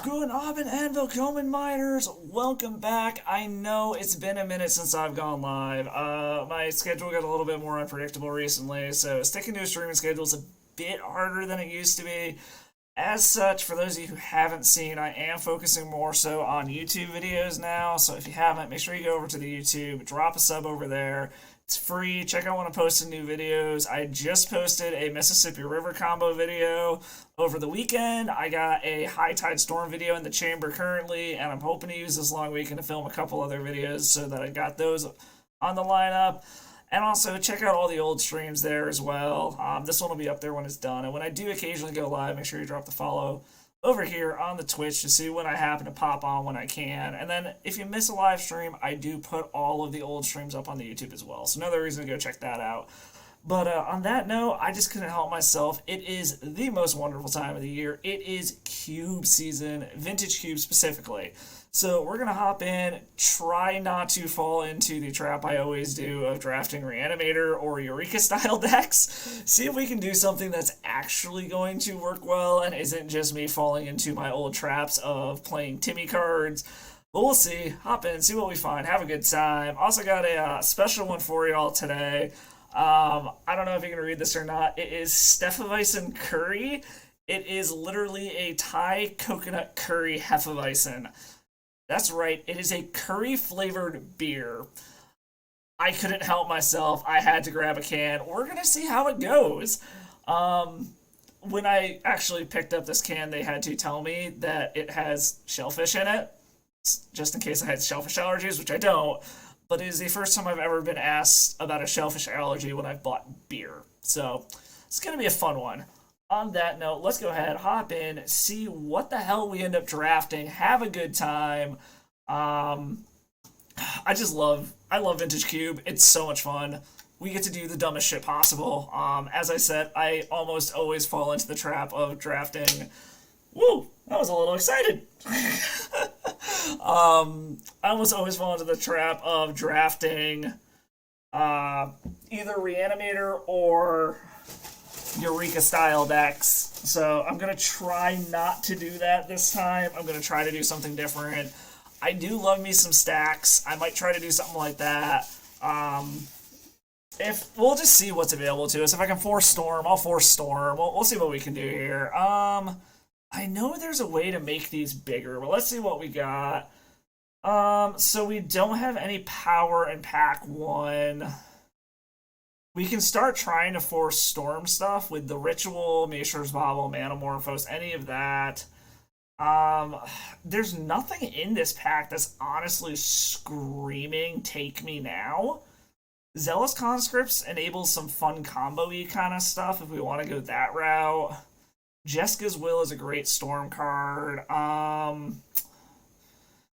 Guten Abend and willkommen, miners. Welcome back. I know it's been a minute since I've gone live. My schedule got a little bit more unpredictable recently, so sticking to a streaming schedule is a bit harder than it used to be. As such, for those of you who haven't seen, I am focusing more so on YouTube videos now. So if you haven't, make sure you go over to the YouTube, drop a sub over there. It's free. Check out when I'm posting new videos. I just posted a Mississippi River combo video over the weekend. I got a high tide storm video in the chamber currently, and I'm hoping to use this long weekend to film a couple other videos so that I got those on the lineup. And also, check out all the old streams there as well. This one will be up there when it's done. And when I do occasionally go live, make sure you drop the follow over here on the Twitch to see when I happen to pop on when I can. And then, if you miss a live stream, I do put all of the old streams up on the YouTube as well. So another reason to go check that out. But on that note, I just couldn't help myself. It is the most wonderful time of the year. It is cube season, vintage cube specifically. So we're going to hop in, try not to fall into the trap I always do of drafting Reanimator or Eureka style decks. See if we can do something that's actually going to work well and isn't just me falling into my old traps of playing Timmy cards. But we'll see. Hop in, see what we find, have a good time. Also got a special one for y'all today. I don't know if you can read this or not. It is Hefeweizen Curry. It is literally a Thai coconut curry Hefeweizen. That's right, it is a curry-flavored beer. I couldn't help myself. I had to grab a can. We're going to see how it goes. When I actually picked up this can, they had to tell me that it has shellfish in it, just in case I had shellfish allergies, which I don't. But it is the first time I've ever been asked about a shellfish allergy when I've bought beer. So it's going to be a fun one. On that note, let's go ahead, hop in, see what the hell we end up drafting, have a good time. I love Vintage Cube. It's so much fun. We get to do the dumbest shit possible. As I said, I almost always fall into the trap of drafting. Woo! I was a little excited. I almost always fall into the trap of drafting either Reanimator or Eureka style decks. So I'm going to try not to do that this time. I'm going to try to do something different. I do love me some stacks. I might try to do something like that. If we'll just see what's available to us. If I can force Storm, I'll force Storm. We'll see what we can do here. I know there's a way to make these bigger, but let's see what we got. So we don't have any power in pack 1. We can start trying to force Storm stuff with the Ritual, Mishra's Bauble, Manamorphose, any of that. There's nothing in this pack that's honestly screaming, take me now. Zealous Conscripts enables some fun combo-y kind of stuff if we want to go that route. Jeska's Will is a great Storm card.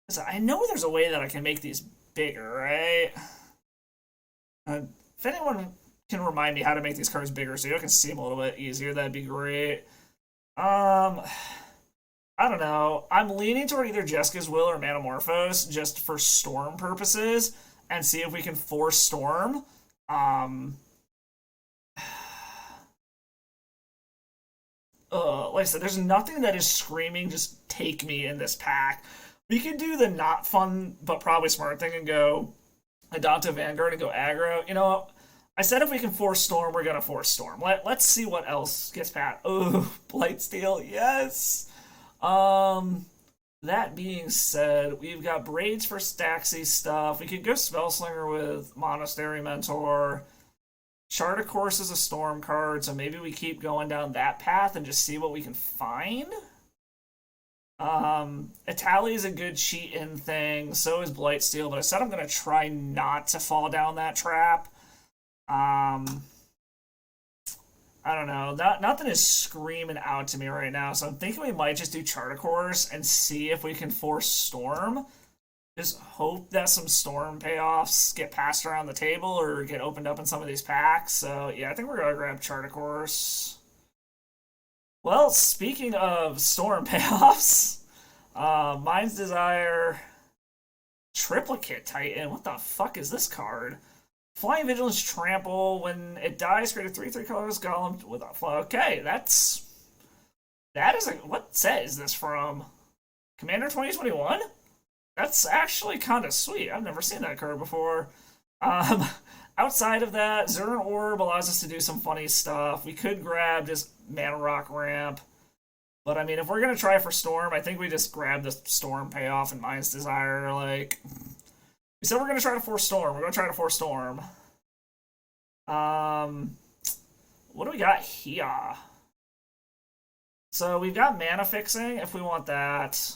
So I know there's a way that I can make these bigger, right? If anyone can remind me how to make these cards bigger so you can see them a little bit easier, that'd be great. I don't know. I'm leaning toward either Jeska's Will or Manamorphose just for Storm purposes and see if we can force Storm. Like I said, there's nothing that is screaming just take me in this pack. We could do the not fun but probably smart thing and go Adonta Vanguard and go aggro. You know, I said if we can force Storm, we're going to force Storm. Let's see what else gets pat. Oh, Blightsteel, yes! That being said, we've got Braids for Staxy stuff. We could go Spellslinger with Monastery Mentor. Chart of Course is a Storm card, so maybe we keep going down that path and just see what we can find. Italy is a good cheat-in thing, so is Blightsteel, but I said I'm going to try not to fall down that trap. I don't know. Nothing is screaming out to me right now, so I'm thinking we might just do Chart of Course and see if we can force Storm. Just hope that some Storm payoffs get passed around the table or get opened up in some of these packs. So, yeah, I think we're going to grab Chart of Course. Well, speaking of Storm payoffs, Mind's Desire, Triplicate Titan. What the fuck is this card? Flying Vigilance Trample. When it dies, create a 3/3 colorless golem with a... Okay, that is a... What set is this from? Commander 2021? That's actually kind of sweet. I've never seen that card before. Um, Outside of that, Zern Orb allows us to do some funny stuff. We could grab just Mana Rock Ramp. But I mean, if we're gonna try for Storm, I think we just grab the Storm payoff and Mind's Desire. Like, we said we're gonna try to force Storm. We're gonna try to force Storm. Um, what do we got here? So we've got Mana Fixing if we want that.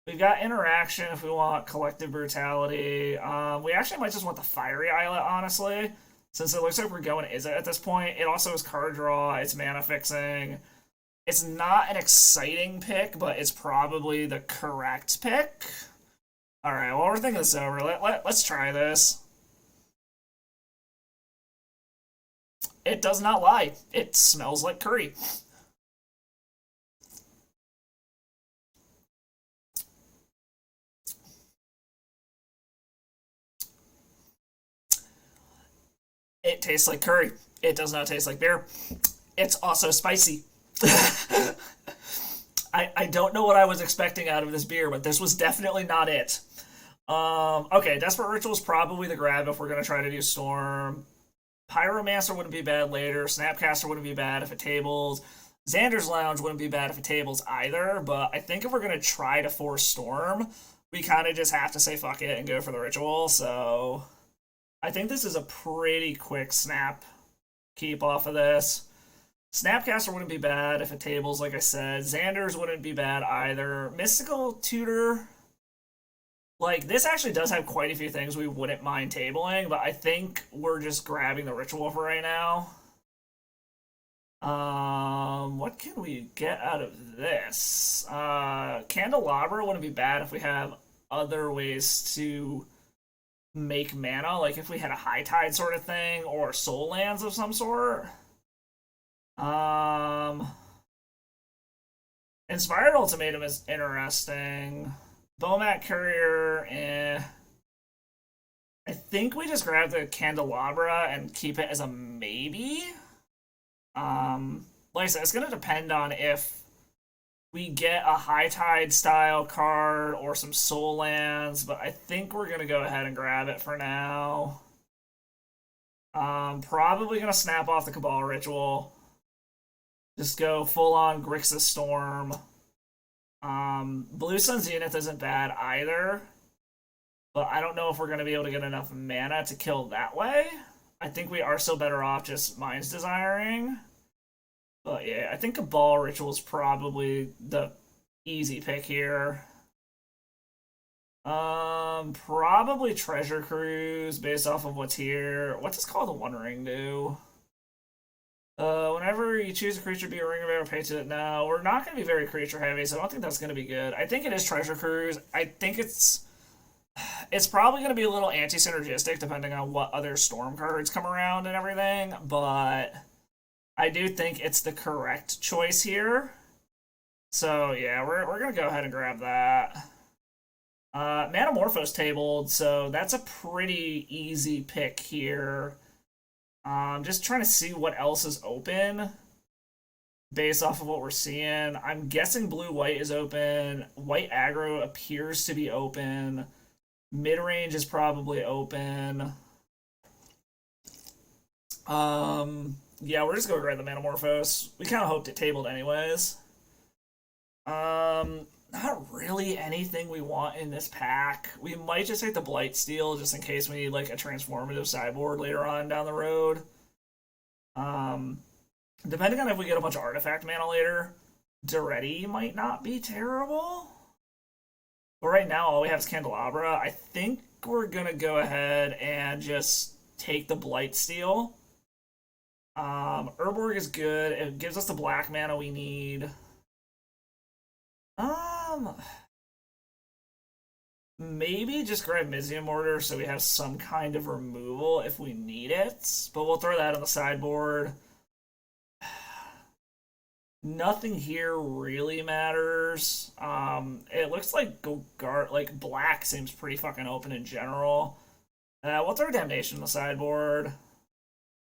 We've got Interaction if we want Collective Brutality. We actually might just want the Fiery Islet, honestly, since it looks like we're going Izzet at this point. It also is card draw. It's Mana Fixing. It's not an exciting pick, but it's probably the correct pick. All right, well, we're thinking this over. Let's try this. It does not lie. It smells like curry. It tastes like curry. It does not taste like beer. It's also spicy. I don't know what I was expecting out of this beer, but this was definitely not it. Okay, Desperate Ritual is probably the grab if we're going to try to do Storm. Pyromancer wouldn't be bad later. Snapcaster wouldn't be bad if it tables. Xander's Lounge wouldn't be bad if it tables either, but I think if we're going to try to force Storm, we kind of just have to say fuck it and go for the Ritual, so I think this is a pretty quick snap keep off of this. Snapcaster wouldn't be bad if it tables, like I said. Xander's wouldn't be bad either. Mystical Tutor, like, this actually does have quite a few things we wouldn't mind tabling, but I think we're just grabbing the Ritual for right now. What can we get out of this? Candelabra wouldn't be bad if we have other ways to make mana, like if we had a High Tide sort of thing, or Soul Lands of some sort. Inspired Ultimatum is interesting. Bomat Courier, I think we just grab the Candelabra and keep it as a maybe. Like I said, it's gonna depend on if we get a High Tide style card or some Soul Lands, but I think we're gonna go ahead and grab it for now. Probably gonna snap off the Cabal Ritual. Just go full on Grixis Storm. Blue Sun Zenith isn't bad either, but I don't know if we're gonna be able to get enough mana to kill that way. I think we are still better off just Mind's Desiring. But yeah, I think Cabal Ritual is probably the easy pick here. Probably Treasure Cruise based off of what's here. What does Call the One Ring do? Whenever you choose a creature, be a ring of arrow, pay to it. No, we're not going to be very creature heavy, so I don't think that's going to be good. I think it is Treasure Cruise. I think it's probably going to be a little anti-synergistic depending on what other Storm cards come around and everything, but I do think it's the correct choice here. So yeah, we're going to go ahead and grab that. Manamorphose tabled, so that's a pretty easy pick here. Just trying to see what else is open based off of what we're seeing. I'm guessing blue-white is open. White aggro appears to be open. Mid-range is probably open. Yeah, we're just going to grab the Manamorphose. We kind of hoped it tabled anyways. Not really anything we want in this pack. We might just take the Blightsteel just in case we need like a transformative sideboard later on down the road. Depending on if we get a bunch of artifact mana later, Duretti might not be terrible. But right now all we have is Candelabra. I think we're gonna go ahead and just take the Blightsteel. Urborg is good. It gives us the black mana we need. Maybe just grab Mizium Mortar so we have some kind of removal if we need it. But we'll throw that on the sideboard. Nothing here really matters. It looks like black seems pretty fucking open in general. We'll throw Damnation on the sideboard.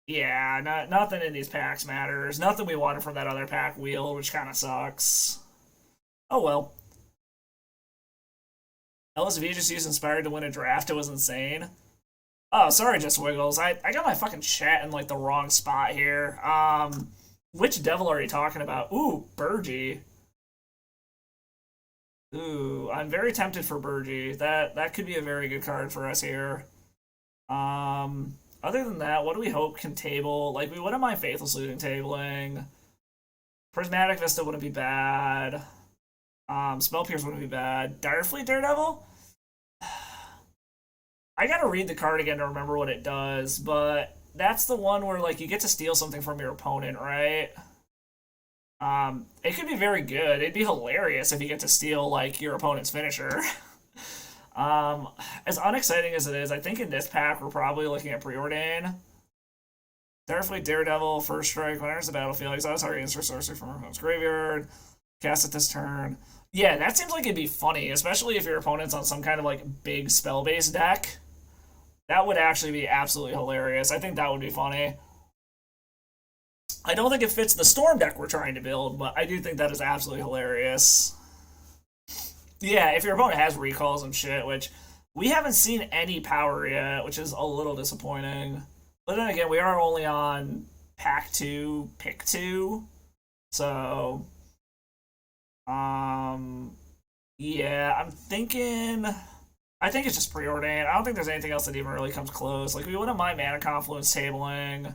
Yeah, nothing in these packs matters. Nothing we wanted from that other pack wheel, which kind of sucks. Oh well. LSV just used Inspired to win a draft. It was insane. Oh, sorry, Just Wiggles. I got my fucking chat in like the wrong spot here. Which devil are you talking about? Ooh, Burgie. Ooh, I'm very tempted for Burgie. That could be a very good card for us here. Other than that, what do we hope can table? Like, we wouldn't mind Faithless Looting tabling. Prismatic Vista wouldn't be bad. Spell Pierce wouldn't be bad. Direfleet Daredevil? I gotta read the card again to remember what it does, but that's the one where, like, you get to steal something from your opponent, right? It could be very good. It'd be hilarious if you get to steal, like, your opponent's finisher. As unexciting as it is, I think in this pack we're probably looking at Preordain. Direfleet Daredevil, first strike, when enters the battlefield, exiles target instant sorcery from our opponent's graveyard. Cast it this turn. Yeah, that seems like it'd be funny, especially if your opponent's on some kind of like big spell-based deck. That would actually be absolutely hilarious. I think that would be funny. I don't think it fits the Storm deck we're trying to build, but I do think that is absolutely hilarious. Yeah, if your opponent has recalls and shit, which we haven't seen any power yet, which is a little disappointing. But then again, we are only on pack 2, pick 2. So, yeah, I'm thinking... I think it's just Preordain. I don't think there's anything else that even really comes close. Like, we wouldn't mind Mana Confluence tabling.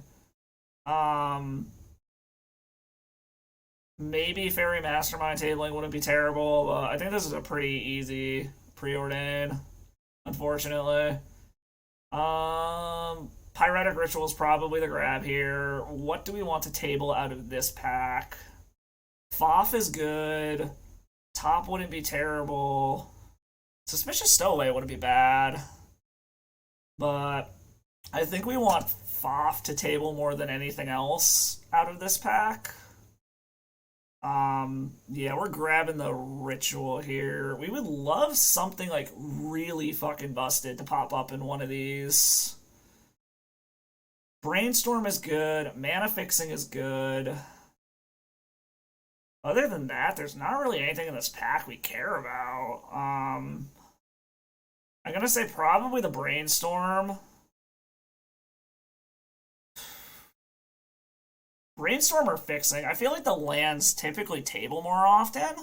Maybe Fairy Mastermind tabling wouldn't be terrible, but I think this is a pretty easy Preordain, unfortunately. Pyretic Ritual is probably the grab here. What do we want to table out of this pack? Foff is good. Top wouldn't be terrible. Suspicious Stowaway wouldn't be bad. But I think we want Foff to table more than anything else out of this pack. Yeah, we're grabbing the Ritual here. We would love something like really fucking busted to pop up in one of these. Brainstorm is good. Mana Fixing is good. Other than that, there's not really anything in this pack we care about. I'm gonna say probably the Brainstorm. Brainstorm or Fixing. I feel like the lands typically table more often.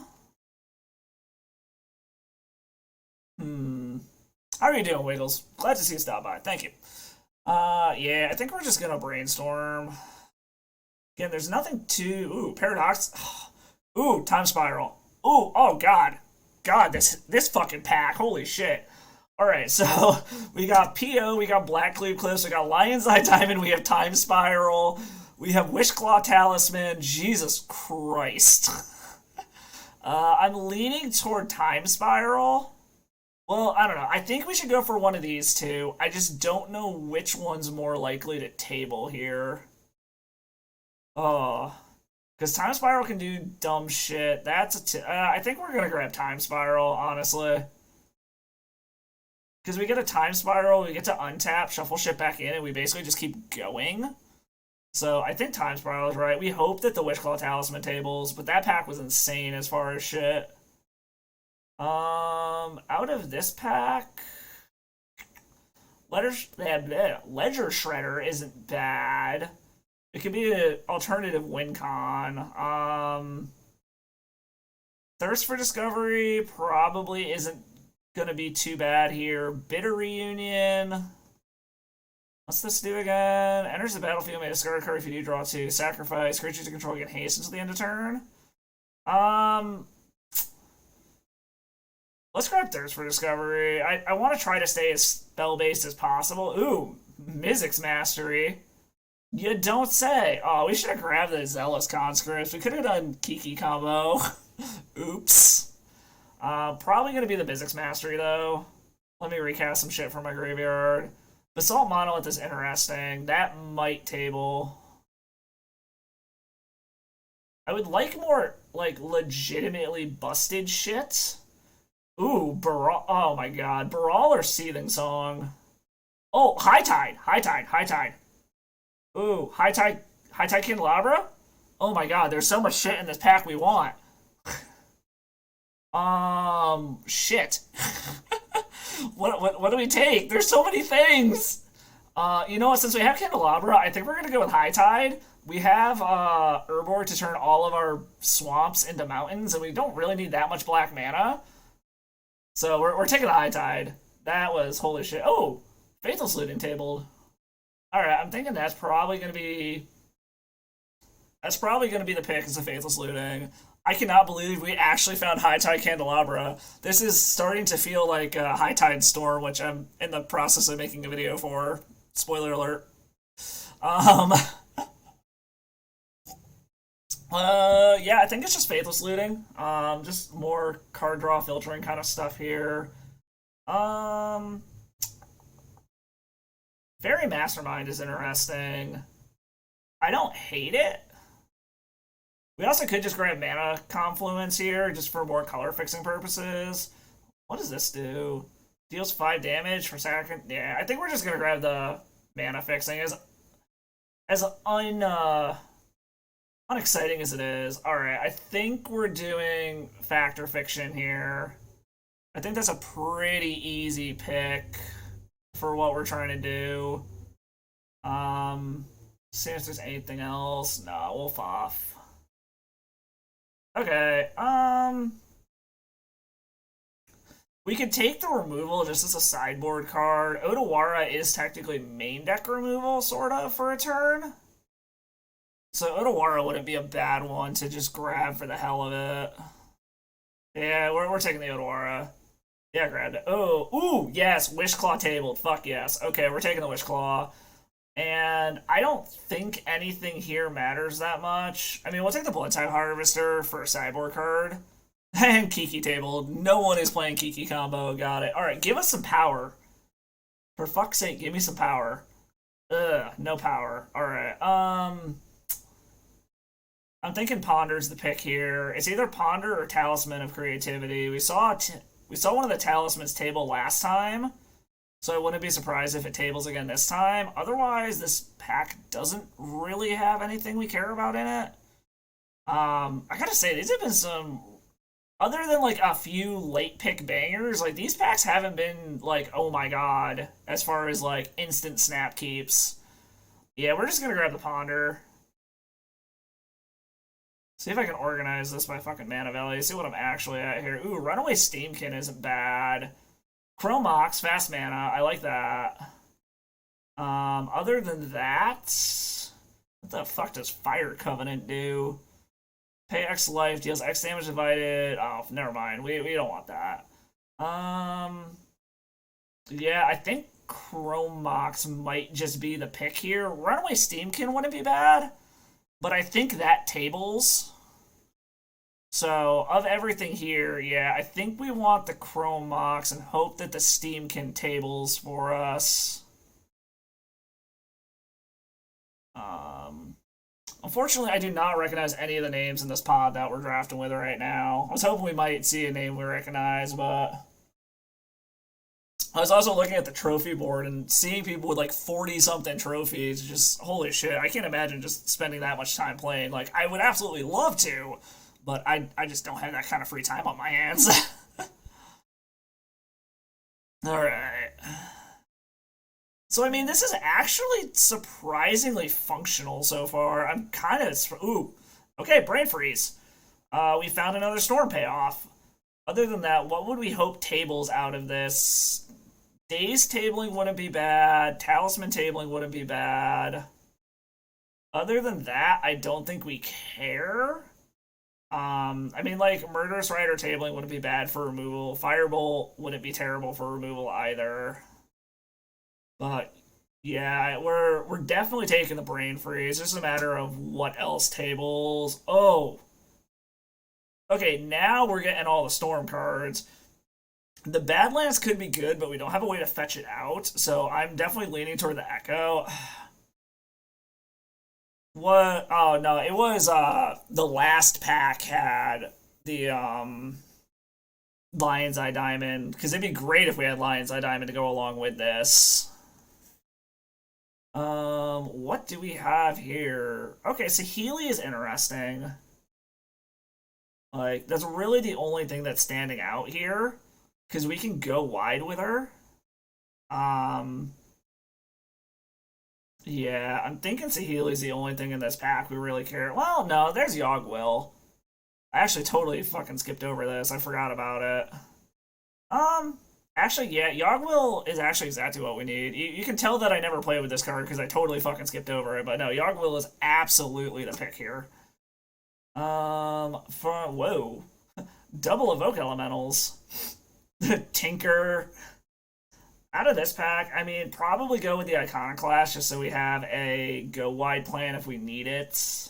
How are you doing, Wiggles? Glad to see you stop by. Thank you. Yeah, I think we're just gonna Brainstorm. Again, there's nothing to... Ooh, Paradox. Ooh, Time Spiral. Ooh, oh god. God, this fucking pack. Holy shit. Alright, so we got PO, we got Black Cleave Cliffs, we got Lion's Eye Diamond, we have Time Spiral, we have Wishclaw Talisman. Jesus Christ. I'm leaning toward Time Spiral. Well, I don't know. I think we should go for one of these two. I just don't know which one's more likely to table here. Oh. Because Time Spiral can do dumb shit. I think we're going to grab Time Spiral, honestly. Because we get a Time Spiral, we get to untap, shuffle shit back in, and we basically just keep going. So I think Time Spiral is right. We hope that the Wishclaw Talisman tables, but that pack was insane as far as shit. Out of this pack, Ledger Shredder isn't bad. It could be an alternative win con. Thirst for Discovery probably isn't gonna be too bad here. Bitter Reunion. What's this do again? Enters the battlefield, may discard a card if you do draw 2. Sacrifice. Creatures you control get haste until the end of turn. Let's grab Thirst for Discovery. I want to try to stay as spell-based as possible. Ooh, Mizzix Mastery. You don't say. Oh, we should have grabbed the Zealous Conscripts. We could have done Kiki combo. Oops. Probably going to be the Mizzix Mastery, though. Let me recast some shit from my graveyard. Basalt Monolith is interesting. That might table. I would like more, like, legitimately busted shit. Ooh, oh my god. Baral or Seething Song? Oh, High Tide. High Tide. High Tide. Ooh, High Tide Candelabra? Oh my god, there's so much shit in this pack we want. Shit. What do we take? There's so many things. You know what? Since we have Candelabra, I think we're gonna go with High Tide. We have Herbor to turn all of our swamps into mountains, and we don't really need that much black mana. So we're taking the High Tide. That was holy shit. Oh, Faithful Looting tabled. All right, I'm thinking that's probably gonna be the pick is the Faithless Looting. I cannot believe we actually found High Tide Candelabra. This is starting to feel like a High Tide Storm, which I'm in the process of making a video for. Spoiler alert. Um, yeah, I think it's just Faithless Looting. Just more card draw filtering kind of stuff here. Um, Fairy Mastermind is interesting. I don't hate it. We also could just grab Mana Confluence here, just for more color fixing purposes. What does this do? Deals 5 damage for second. Yeah, I think we're just gonna grab the Mana Fixing as unexciting as it is. All right, I think we're doing Factor Fiction here. I think that's a pretty easy pick for what we're trying to do. See if there's anything else. No, Wolf off. Okay, we could take the removal just as a sideboard card. Odawara is technically main deck removal, sort of, for a turn. So Odawara wouldn't be a bad one to just grab for the hell of it. Yeah, we're taking the Odawara. Yeah, grabbed it. Oh, ooh, yes, Wishclaw tabled. Fuck yes. Okay, we're taking the Wishclaw. And I don't think anything here matters that much. I mean, we'll take the Bloodtide Harvester for a sideboard card. And Kiki tabled. No one is playing Kiki combo. Got it. Alright, give us some power. For fuck's sake, give me some power. Ugh, no power. Alright, I'm thinking Ponder's the pick here. It's either Ponder or Talisman of Creativity. We saw one of the Talismans table last time, so I wouldn't be surprised if it tables again this time. Otherwise, this pack doesn't really have anything we care about in it. I gotta say, these have been some... Other than, like, a few late pick bangers, like, these packs haven't been, like, oh my god, as far as, like, instant snap keeps. Yeah, we're just gonna grab the Ponder. See if I can organize this by fucking Mana Valley. See what I'm actually at here. Ooh, Runaway Steamkin isn't bad. Chrome Mox, fast mana. I like that. Other than that, what the fuck does Fire Covenant do? Pay X life, deals X damage divided. Oh, never mind. We don't want that. Yeah, I think Chrome Mox might just be the pick here. Runaway Steamkin wouldn't be bad, but I think that tables. So, of everything here, yeah, I think we want the Chrome Mox and hope that the Steamkin tables for us. Unfortunately, I do not recognize any of the names in this pod that we're drafting with right now. I was hoping we might see a name we recognize, but... I was also looking at the trophy board and seeing people with like 40-something trophies. Just, holy shit, I can't imagine just spending that much time playing. Like, I would absolutely love to, but I just don't have that kind of free time on my hands. Alright. So, I mean, this is actually surprisingly functional so far. I'm kind of... Ooh. Okay, Brain Freeze. We found another Storm payoff. Other than that, what would we hope tables out of this? Daze tabling wouldn't be bad. Talisman tabling wouldn't be bad. Other than that, I don't think we care. I mean, like, Murderous Rider tabling wouldn't be bad for removal. Firebolt wouldn't be terrible for removal either. But yeah, we're definitely taking the Brain Freeze. It's just a matter of what else tables. Oh. Okay, now we're getting all the Storm cards. The Badlands could be good, but we don't have a way to fetch it out, so I'm definitely leaning toward the Echo. What? Oh, no, it was, the last pack had the, Lion's Eye Diamond, because it'd be great if we had Lion's Eye Diamond to go along with this. What do we have here? Okay, so Healy is interesting. Like, that's really the only thing that's standing out here. because we can go wide with her. Um, yeah, I'm thinking Saheeli's the only thing in this pack we really care. Well, no, there's Yogwill. I actually totally fucking skipped over this. I forgot about it. Um, Actually, yeah, Yogwill is actually exactly what we need. You can tell that I never played with this card because I totally fucking skipped over it. But no, Yogwill is absolutely the pick here. For whoa, double evoke elementals, Tinker. Out of this pack, I mean, probably go with the Iconoclast just so we have a go wide plan if we need it.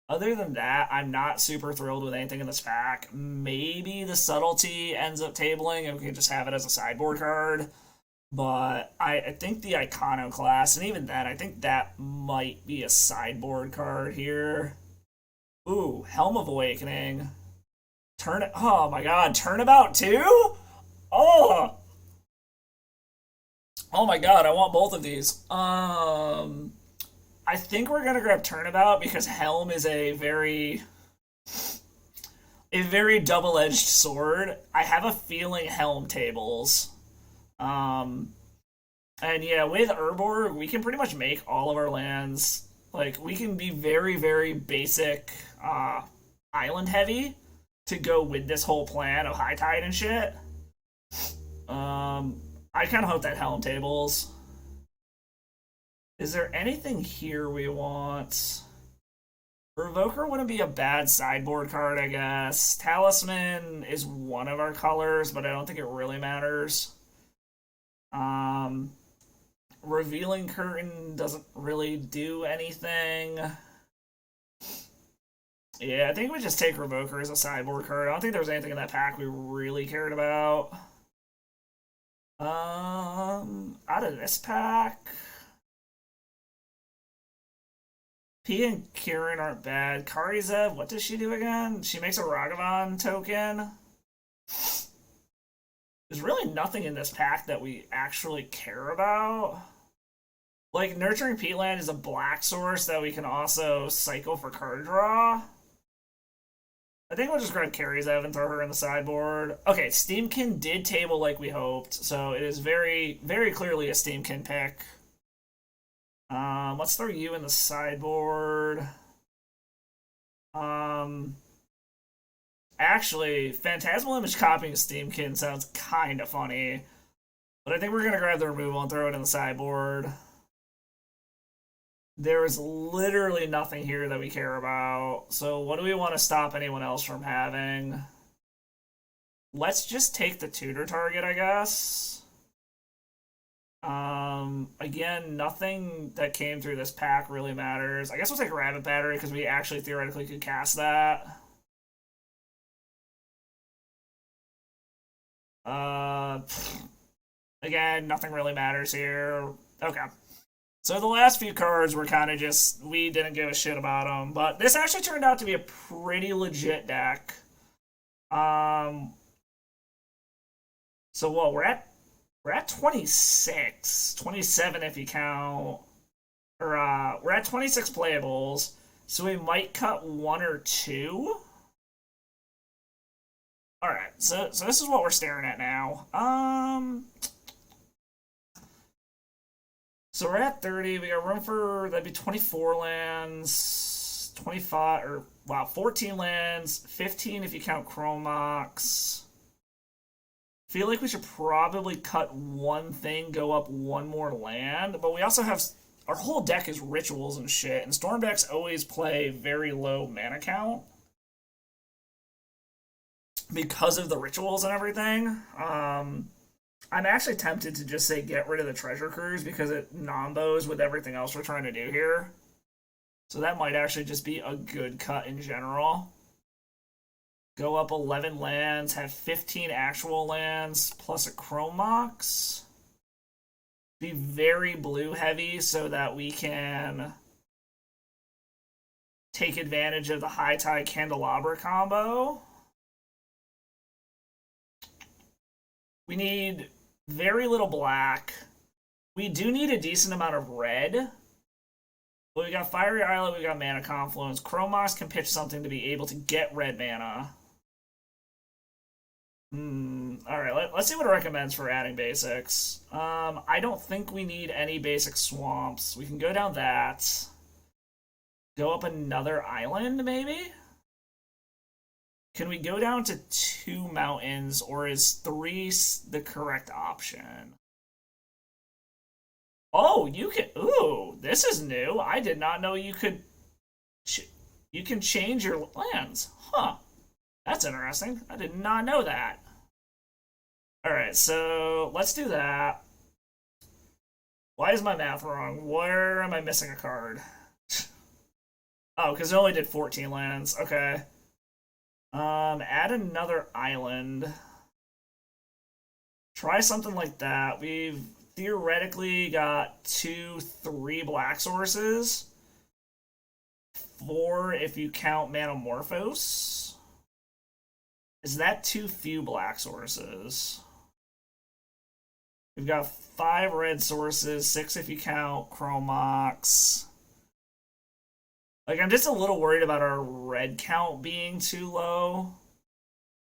Other than that, I'm not super thrilled with anything in this pack. Maybe the Subtlety ends up tabling and we can just have it as a sideboard card. But I think the Iconoclast, and even then, I think that might be a sideboard card here. Ooh, Helm of Awakening. Oh my god, Turnabout too? Oh! Oh my god, I want both of these. I think we're gonna grab Turnabout because Helm is a very double-edged sword. I have a feeling Helm tables. Um, and yeah, with Urborg, we can pretty much make all of our lands. Like, we can be very, very basic island heavy to go with this whole plan of High Tide and shit. I kind of hope that Helm tables. Is there anything here we want? Revoker wouldn't be a bad sideboard card, I guess. Talisman is one of our colors, but I don't think it really matters. Revealing Curtain doesn't really do anything. Yeah, I think we just take Revoker as a sideboard card. I don't think there was anything in that pack we really cared about. Out of this pack, P and Kieran aren't bad. Karizev, what does she do again? She makes a Ragavan token. There's really nothing in this pack that we actually care about. Like, Nurturing Peatland is a black source that we can also cycle for card draw. I think we'll just grab Karizev and throw her in the sideboard. Okay, Steamkin did table like we hoped, so it is very, very clearly a Steamkin pick. Let's throw you in the sideboard. Actually, Phantasmal Image copying Steamkin sounds kind of funny, but I think we're gonna grab the removal and throw it in the sideboard. There is literally nothing here that we care about. So what do we want to stop anyone else from having? Let's just take the tutor target, I guess. Again, nothing that came through this pack really matters. I guess we'll take Rabbit Battery because we actually theoretically could cast that. Again, nothing really matters here. Okay. So the last few cards were kind of just, we didn't give a shit about them. But this actually turned out to be a pretty legit deck. So what, we're at 26, 27 if you count, or we're at 26 playables, so we might cut one or two. All right, so this is what we're staring at now. So we're at 30. We got room for, that'd be 24 lands, 25, or wow, 14 lands, 15 if you count Chrome Mox. Feel like we should probably cut one thing, go up one more land, but we also have, our whole deck is rituals and shit, and Storm decks always play very low mana count because of the rituals and everything. I'm actually tempted to just say get rid of the Treasure Cruise because it nombos with everything else we're trying to do here. So that might actually just be a good cut in general. Go up 11 lands, have 15 actual lands, plus a Chrome Mox. Be very blue heavy so that we can take advantage of the High Tide Candelabra combo. We need very little black. We do need a decent amount of red. But we got Fiery Islet, we got Mana Confluence. Chrome Mox can pitch something to be able to get red mana. All right, let's see what it recommends for adding basics. I don't think we need any basic swamps. We can go down that. Go up another island, maybe? Can we go down to 2 mountains, or is 3 the correct option? Oh, you can. Ooh, this is new. I did not know you could. You can change your lands. Huh. That's interesting. I did not know that. Alright, so let's do that. Why is my math wrong? Where am I missing a card? Oh, because it only did 14 lands. Okay. Add another island. Try something like that. We've theoretically got 2, 3 black sources. 4 if you count Manamorphose. Is that too few black sources? We've got 5 red sources, 6 if you count Chromox. Like, I'm just a little worried about our red count being too low.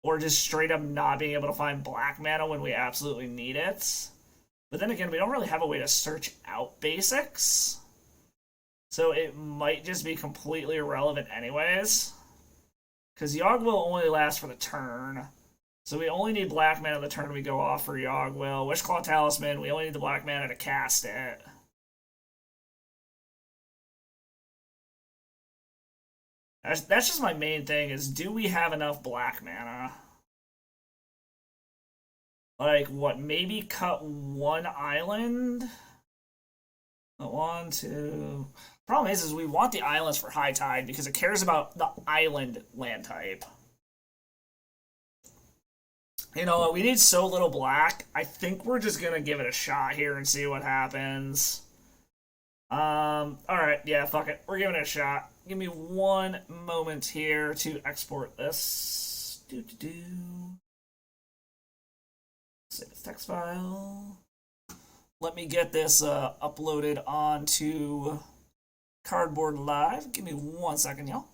Or just straight up not being able to find black mana when we absolutely need it. But then again, we don't really have a way to search out basics. So it might just be completely irrelevant anyways. Because Yogg will only last for the turn. So we only need black mana the turn we go off for Yogg-Will. Wishclaw Talisman, we only need the black mana to cast it. That's just my main thing, is do we have enough black mana? Like, what, maybe cut 1 island? 1, 2... Problem is we want the islands for High Tide because it cares about the island land type. You know, we need so little black. I think we're just gonna give it a shot here and see what happens. Alright, yeah, fuck it. We're giving it a shot. Give me one moment here to export this. Save the text file. Let me get this uploaded onto Cardboard Live. Give me 1 second, y'all.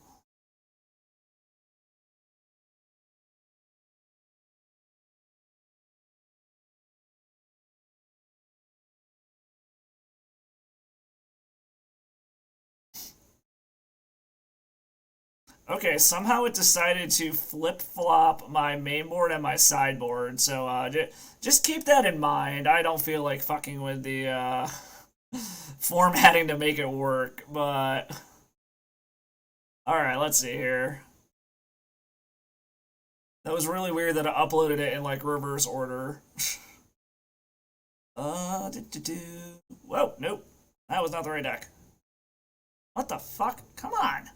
Okay, somehow it decided to flip-flop my mainboard and my sideboard, so just keep that in mind. I don't feel like fucking with the formatting to make it work, but... Alright, let's see here. That was really weird that I uploaded it in, like, reverse order. Whoa, nope. That was not the right deck. What the fuck? Come on!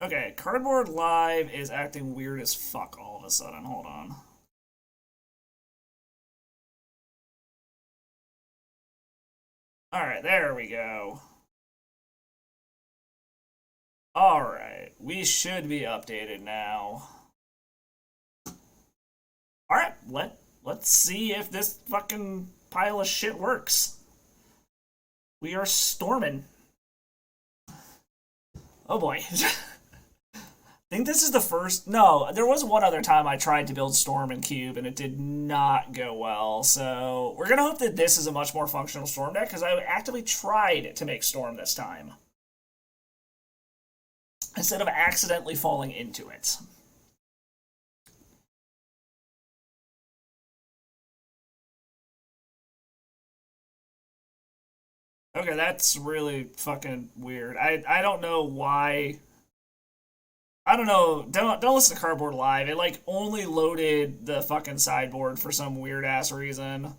Okay, Cardboard Live is acting weird as fuck all of a sudden. Hold on. Alright, there we go. Alright, we should be updated now. Alright, let's see if this fucking pile of shit works. We are storming. Oh boy. I think this is the first... No, there was one other time I tried to build Storm and Cube, and it did not go well. So we're going to hope that this is a much more functional Storm deck, because I actively tried to make Storm this time, instead of accidentally falling into it. Okay, that's really fucking weird. I don't know why... I don't know. Don't listen to Cardboard Live. It like only loaded the fucking sideboard for some weird ass reason.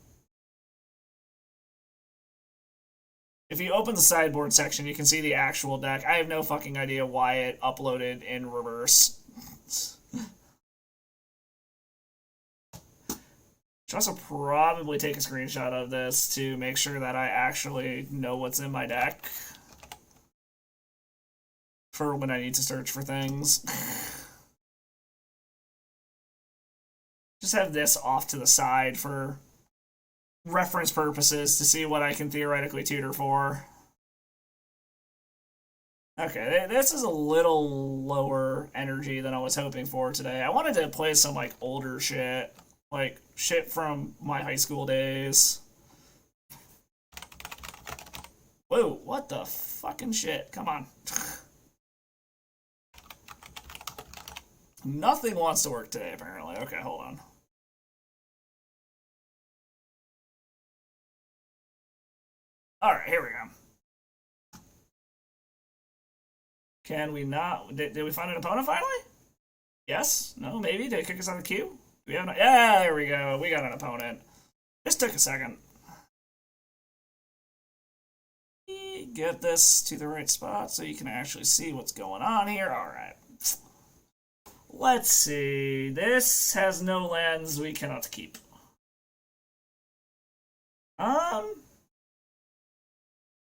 If you open the sideboard section, you can see the actual deck. I have no fucking idea why it uploaded in reverse. Should also probably take a screenshot of this to make sure that I actually know what's in my deck for when I need to search for things. Just have this off to the side for reference purposes to see what I can theoretically tutor for. Okay, this is a little lower energy than I was hoping for today. I wanted to play some like older shit, like shit from my high school days. Whoa, what the fucking shit? Come on. Nothing wants to work today, apparently. Okay, hold on. Alright, here we go. Can we not? Did we find an opponent finally? Yes? No? Maybe? Did it kick us out of the queue? We have not. Yeah, there we go. We got an opponent. This took a second. Get this to the right spot so you can actually see what's going on here. Alright. Let's see. This has no lands we cannot keep.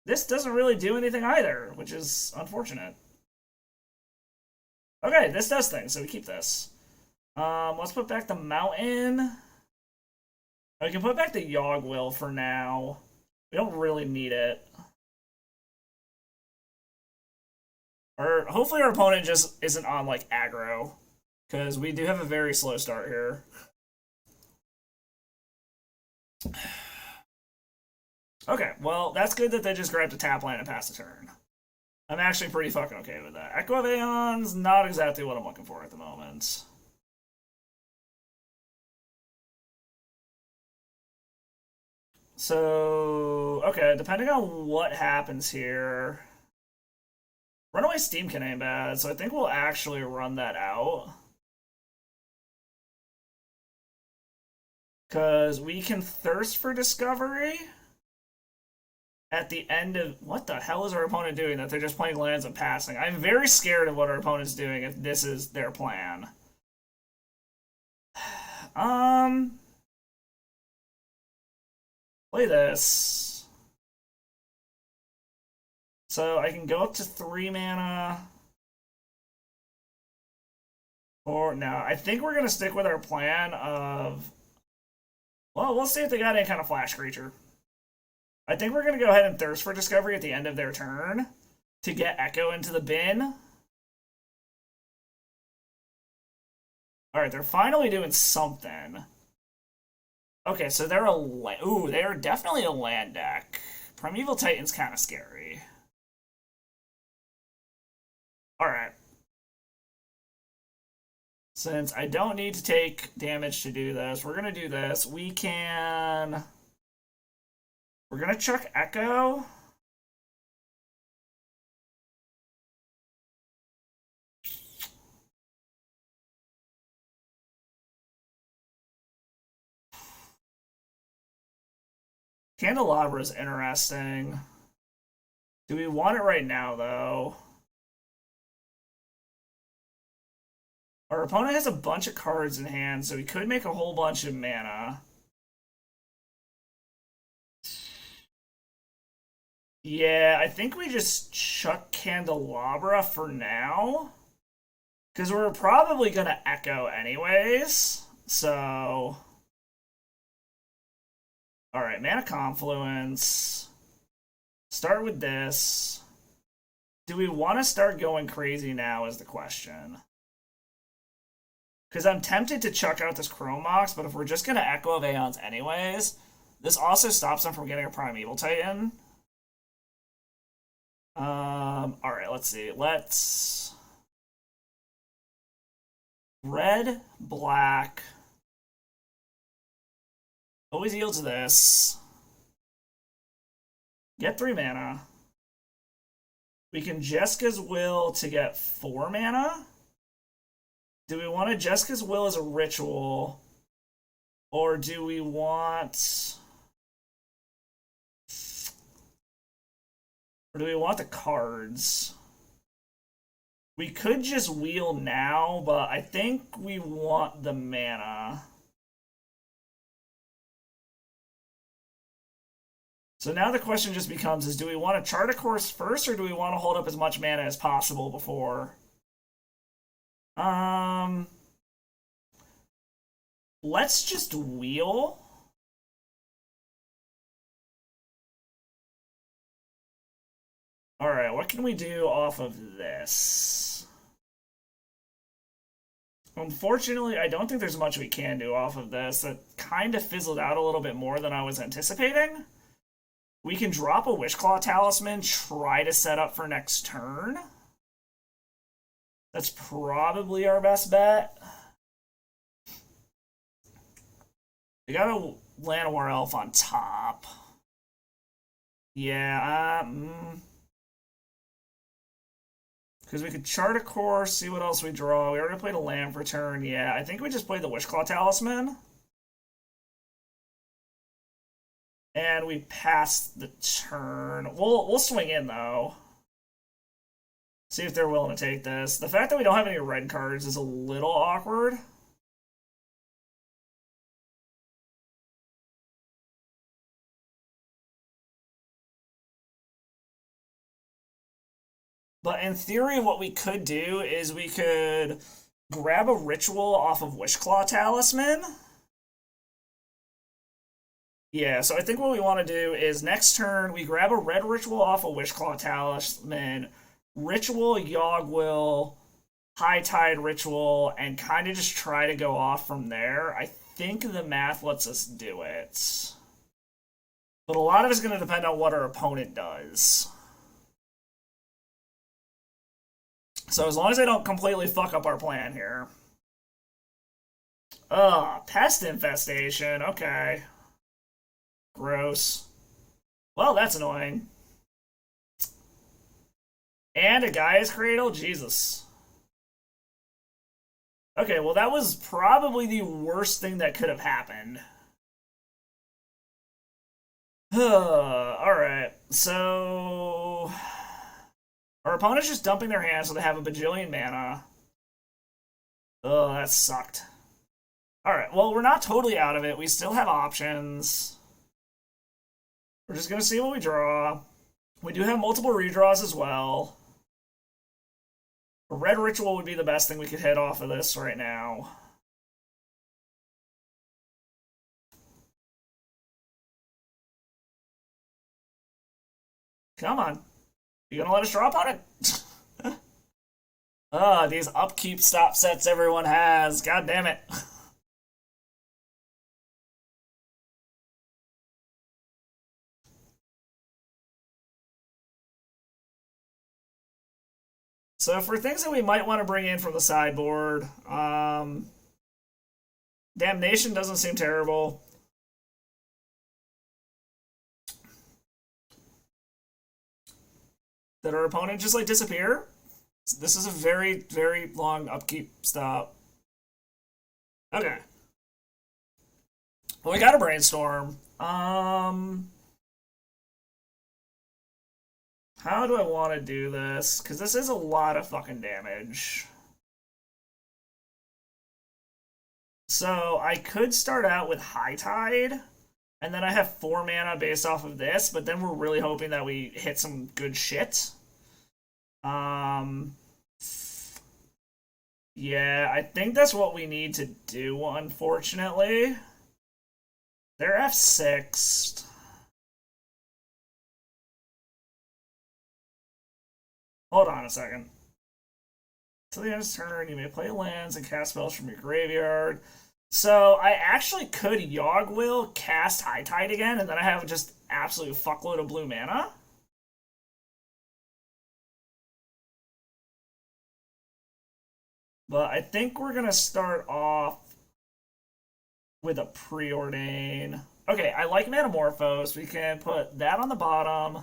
This doesn't really do anything either, which is unfortunate. Okay, this does things, so we keep this. Let's put back the mountain. We can put back the Yogg-Will for now. We don't really need it. Or hopefully our opponent just isn't on like aggro, because we do have a very slow start here. Okay, well, that's good that they just grabbed a tap land and passed the turn. I'm actually pretty fucking okay with that. Echo of Aeon's not exactly what I'm looking for at the moment. So, okay, depending on what happens here... Runaway Steamkin ain't bad, so I think we'll actually run that out. Because we can Thirst for Discovery at the end of... What the hell is our opponent doing that they're just playing lands and passing? I'm very scared of what our opponent's doing if this is their plan. Play this. So I can go up to 3 mana. Or no, I think we're going to stick with our plan of... Well, we'll see if they got any kind of flash creature. I think we're going to go ahead and Thirst for Discovery at the end of their turn to get Echo into the bin. Alright, they're finally doing something. Okay, so they're a... Ooh, they are definitely a land deck. Primeval Titan's kind of scary. Alright. Since I don't need to take damage to do this, we're going to do this. We're going to chuck Echo. Candelabra is interesting. Do we want it right now, though? Our opponent has a bunch of cards in hand, so he could make a whole bunch of mana. Yeah, I think we just chuck Candelabra for now. Because we're probably going to Echo anyways. So... Alright, Mana Confluence. Start with this. Do we want to start going crazy now is the question. Because I'm tempted to chuck out this Chrome Mox, but if we're just going to Echo of Aeons anyways, this also stops them from getting a Primeval Titan. Alright, let's see. Let's... Red, black. Always yield to this. Get 3 mana. We can Jeska's Will to get 4 mana. Do we want to Jeska's Will as a ritual? Or do we want... Or do we want the cards? We could just wheel now, but I think we want the mana. So now the question just becomes, is do we want to chart a course first, or do we want to hold up as much mana as possible before? Let's just wheel. Alright, what can we do off of this? Unfortunately, I don't think there's much we can do off of this. That kind of fizzled out a little bit more than I was anticipating. We can drop a Wishclaw Talisman, try to set up for next turn. That's probably our best bet. We got a Llanowar Elf on top. Yeah, because we could chart a course, see what else we draw. We already played a land for turn. Yeah, I think we just played the Wishclaw Talisman. And we passed the turn. We'll swing in, though. See if they're willing to take this. The fact that we don't have any red cards is a little awkward. But in theory, what we could do is we could grab a ritual off of Wishclaw Talisman. Yeah, so I think what we want to do is next turn, we grab a red ritual off of Wishclaw Talisman, ritual Yogg-Will, High Tide ritual, and kind of just try to go off from there. I think the math lets us do it. But a lot of it's going to depend on what our opponent does. So as long as they don't completely fuck up our plan here. Pest infestation. Okay. Gross. Well, that's annoying. And a Gaia's Cradle? Jesus. Okay, well that was probably the worst thing that could have happened. Alright, so... Our opponent's just dumping their hand so they have a bajillion mana. Oh, that sucked. Alright, well, we're not totally out of it. We still have options. We're just going to see what we draw. We do have multiple redraws as well. A red ritual would be the best thing we could hit off of this right now. Come on. You gonna let us draw upon it? These upkeep stop sets everyone has. God damn it. So for things that we might want to bring in from the sideboard, Damnation doesn't seem terrible. Did our opponent just like disappear? This is a very, very long upkeep stop. Okay. Well, we got a brainstorm. How do I want to do this? Because this is a lot of fucking damage. So I could start out with High Tide, and then I have 4 mana based off of this, but then we're really hoping that we hit some good shit. Yeah, I think that's what we need to do, unfortunately. They're F6'd. Hold on a second. Till the end of the turn, you may play lands and cast spells from your graveyard. So I actually could Yogg-Will, cast High Tide again, and then I have just absolute fuckload of blue mana. But I think we're going to start off with a Preordain. Okay, I like Metamorphose. We can put that on the bottom,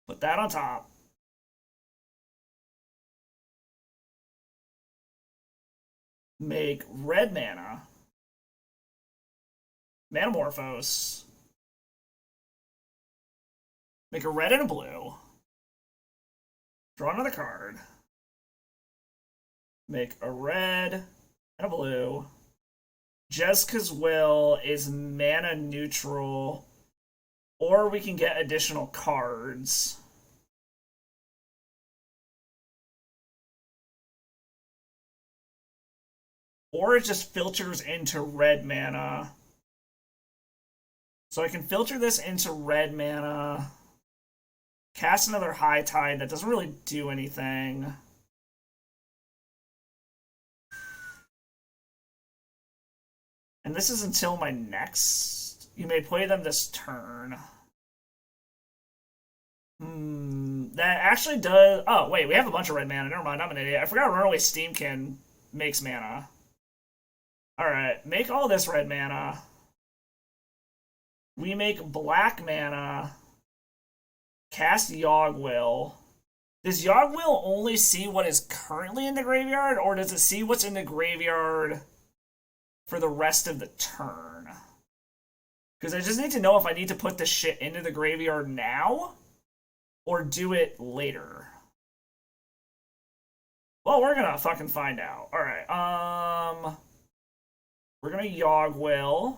put that on top. Make red mana. Metamorphose. Make a red and a blue. Draw another card. Make a red and a blue. Jeska's Will is mana neutral, or we can get additional cards. Or it just filters into red mana. So I can filter this into red mana. Cast another High Tide. That doesn't really do anything. And this is until my next. You may play them this turn. That actually does. Oh, wait, we have a bunch of red mana. Never mind, I'm an idiot. I forgot Runaway Steamkin makes mana. Alright, make all this red mana. We make black mana. Cast Yogwill. Does Yogwill only see what is currently in the graveyard, or does it see what's in the graveyard for the rest of the turn? Because I just need to know if I need to put this shit into the graveyard now, or do it later. Well, we're gonna fucking find out. Alright, we're gonna Yogwill,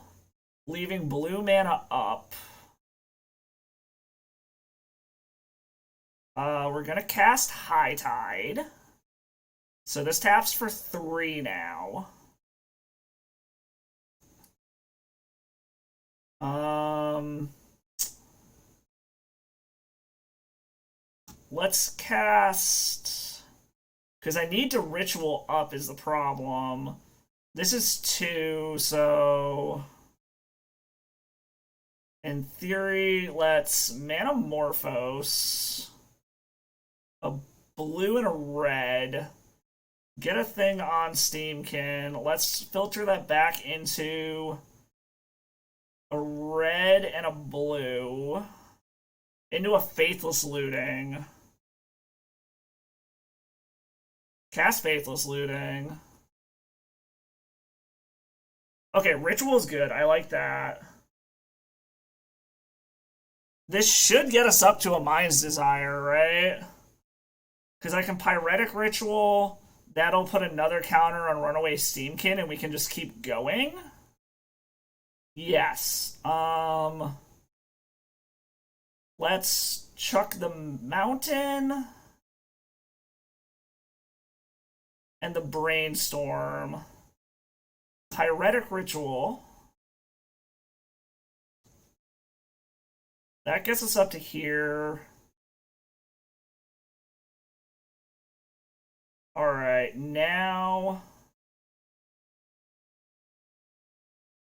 leaving blue mana up. We're gonna cast High Tide. So this taps for 3 now. Let's cast... Because I need to Ritual up is the problem. This is 2, so... In theory, let's Manamorphose. A blue and a red. Get a thing on Steamkin. Let's filter that back into a red and a blue. Into a Faithless Looting. Cast Faithless Looting. Okay, Ritual's good. I like that. This should get us up to a Mind's Desire, right? Because I can Pyretic Ritual. That'll put another counter on Runaway Steamkin, and we can just keep going. Yes. Let's chuck the Mountain. And the Brainstorm. Pyretic Ritual. That gets us up to here. Alright, now...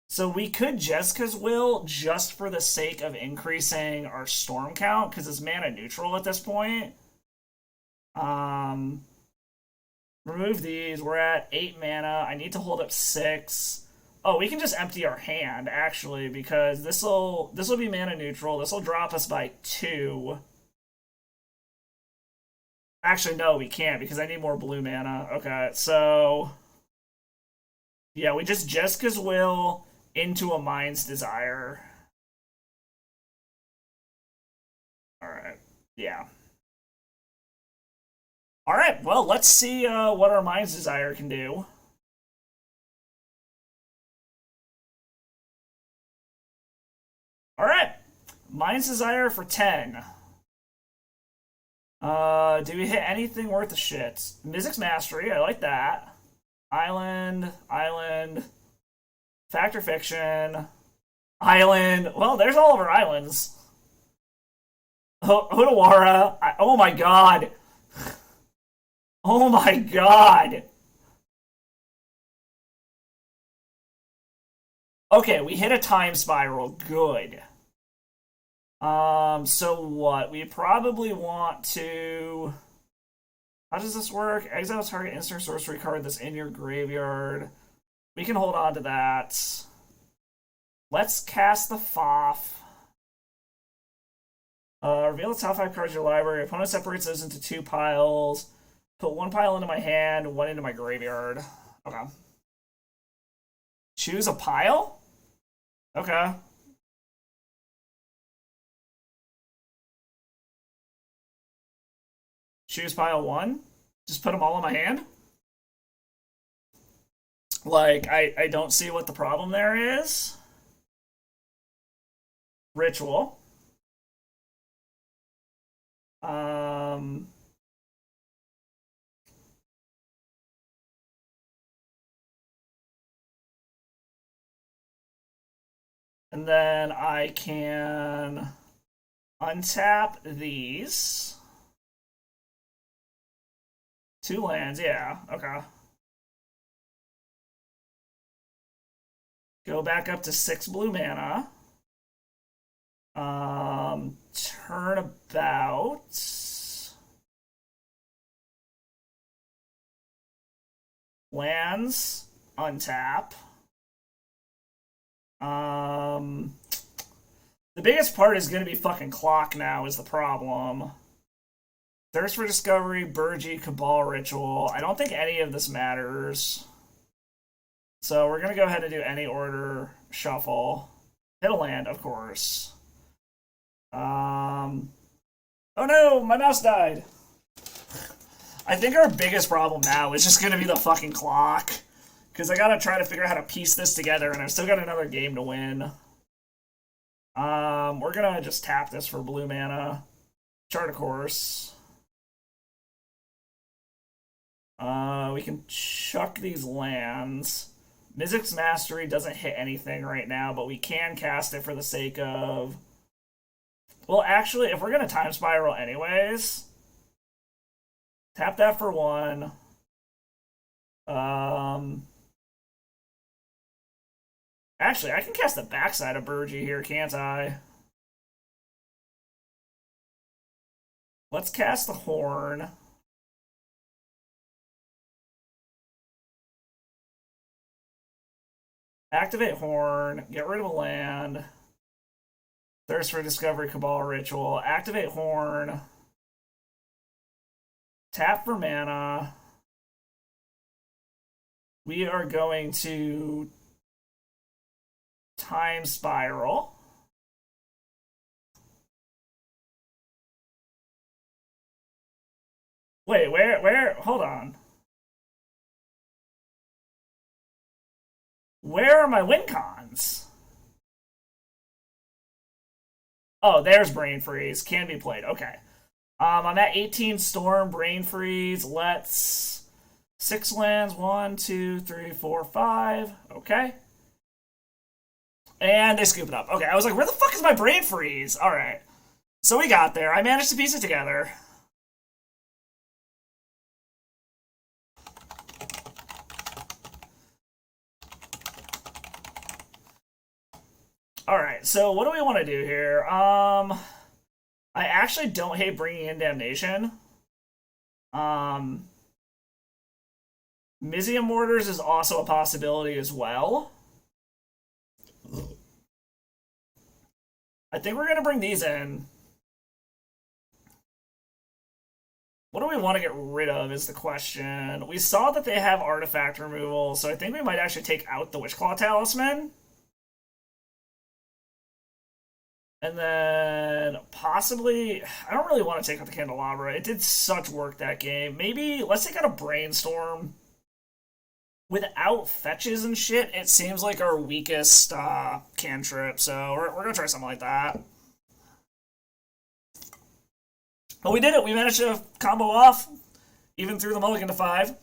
So we could Jessica's Will just for the sake of increasing our storm count, because it's mana neutral at this point. Remove these. We're at 8 mana. I need to hold up 6. Oh, we can just empty our hand, actually, because this'll be mana neutral. This'll drop us by 2. Actually, no, we can't, because I need more blue mana. Okay, so... Yeah, we just Jessica's Will into a Mind's Desire. Alright, yeah. Alright, well, let's see what our Mind's Desire can do. Alright, Mind's Desire for 10. Do we hit anything worth a shit? Mizzix Mastery, I like that. Island, Factor Fiction, Island. Well, there's all of our islands. Hudawara. Oh my god. Oh my god. Okay, we hit a Time Spiral. Good. So what? We probably want to... How does this work? Exile target instant sorcery card that's in your graveyard. We can hold on to that. Let's cast the Foff. Reveal the top 5 cards of your library. Opponent separates those into 2 piles. Put 1 pile into my hand, 1 into my graveyard. Okay. Choose a pile? Okay. Choose pile 1? Just put them all in my hand? Like, I don't see what the problem there is. Ritual. And then I can Untap these. 2 lands, yeah, okay. Go back up to 6 blue mana. Turnabout. Lands. Untap. The biggest part is going to be fucking clock now is the problem. Thirst for Discovery, Burgee, Cabal Ritual. I don't think any of this matters. So we're going to go ahead and do any order shuffle. Hit a land, of course. Oh no, my mouse died. I think our biggest problem now is just going to be the fucking clock. Because I got to try to figure out how to piece this together, and I've still got another game to win. We're going to just tap this for blue mana. Chart a course. We can chuck these lands. Mizzix's Mastery doesn't hit anything right now, but we can cast it for the sake of... Well, actually, if we're going to Time Spiral anyways, tap that for 1. Actually, I can cast the backside of Burgee here, can't I? Let's cast the Horn. Activate Horn, get rid of a land. Thirst for Discovery, Cabal Ritual. Activate Horn. Tap for mana. We are going to Time Spiral. Wait, where? Hold on. Where are my win cons? Oh, there's Brain Freeze. Can be played. Okay. I'm at 18 Storm, Brain Freeze. Let's... 6 lands. 1, 2, 3, 4, 5. Okay. And they scoop it up. Okay, I was like, where the fuck is my Brain Freeze? Alright. So we got there. I managed to piece it together. Alright, so what do we want to do here? I actually don't hate bringing in Damnation. Mizium Mortars is also a possibility as well. I think we're going to bring these in. What do we want to get rid of is the question. We saw that they have artifact removal, so I think we might actually take out the Witchclaw Talisman. And then possibly, I don't really want to take out the Candelabra. It did such work that game. Maybe let's take out a Brainstorm. Without fetches and shit, it seems like our weakest cantrip. So we're going to try something like that. But we did it. We managed to combo off, even through the mulligan to 5.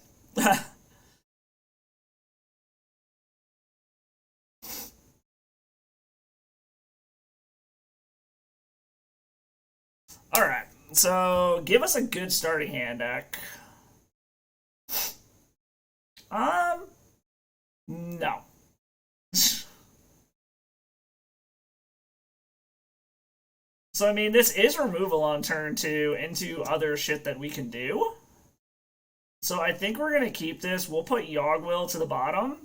Alright, so give us a good starting hand deck. No. So, I mean, this is removal on turn 2 into other shit that we can do. So I think we're going to keep this. We'll put Yogwill to the bottom.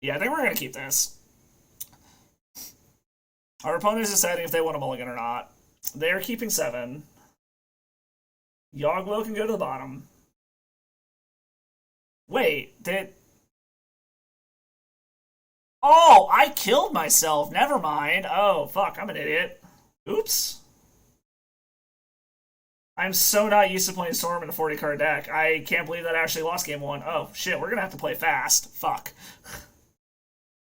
Yeah, I think we're going to keep this. Our opponent is deciding if they want a mulligan or not. They're keeping 7. Yogwill can go to the bottom. Wait, did... Oh, I killed myself. Never mind. Oh, fuck, I'm an idiot. Oops. I'm so not used to playing Storm in a 40-card deck. I can't believe that I actually lost game 1. Oh, shit, we're gonna have to play fast. Fuck.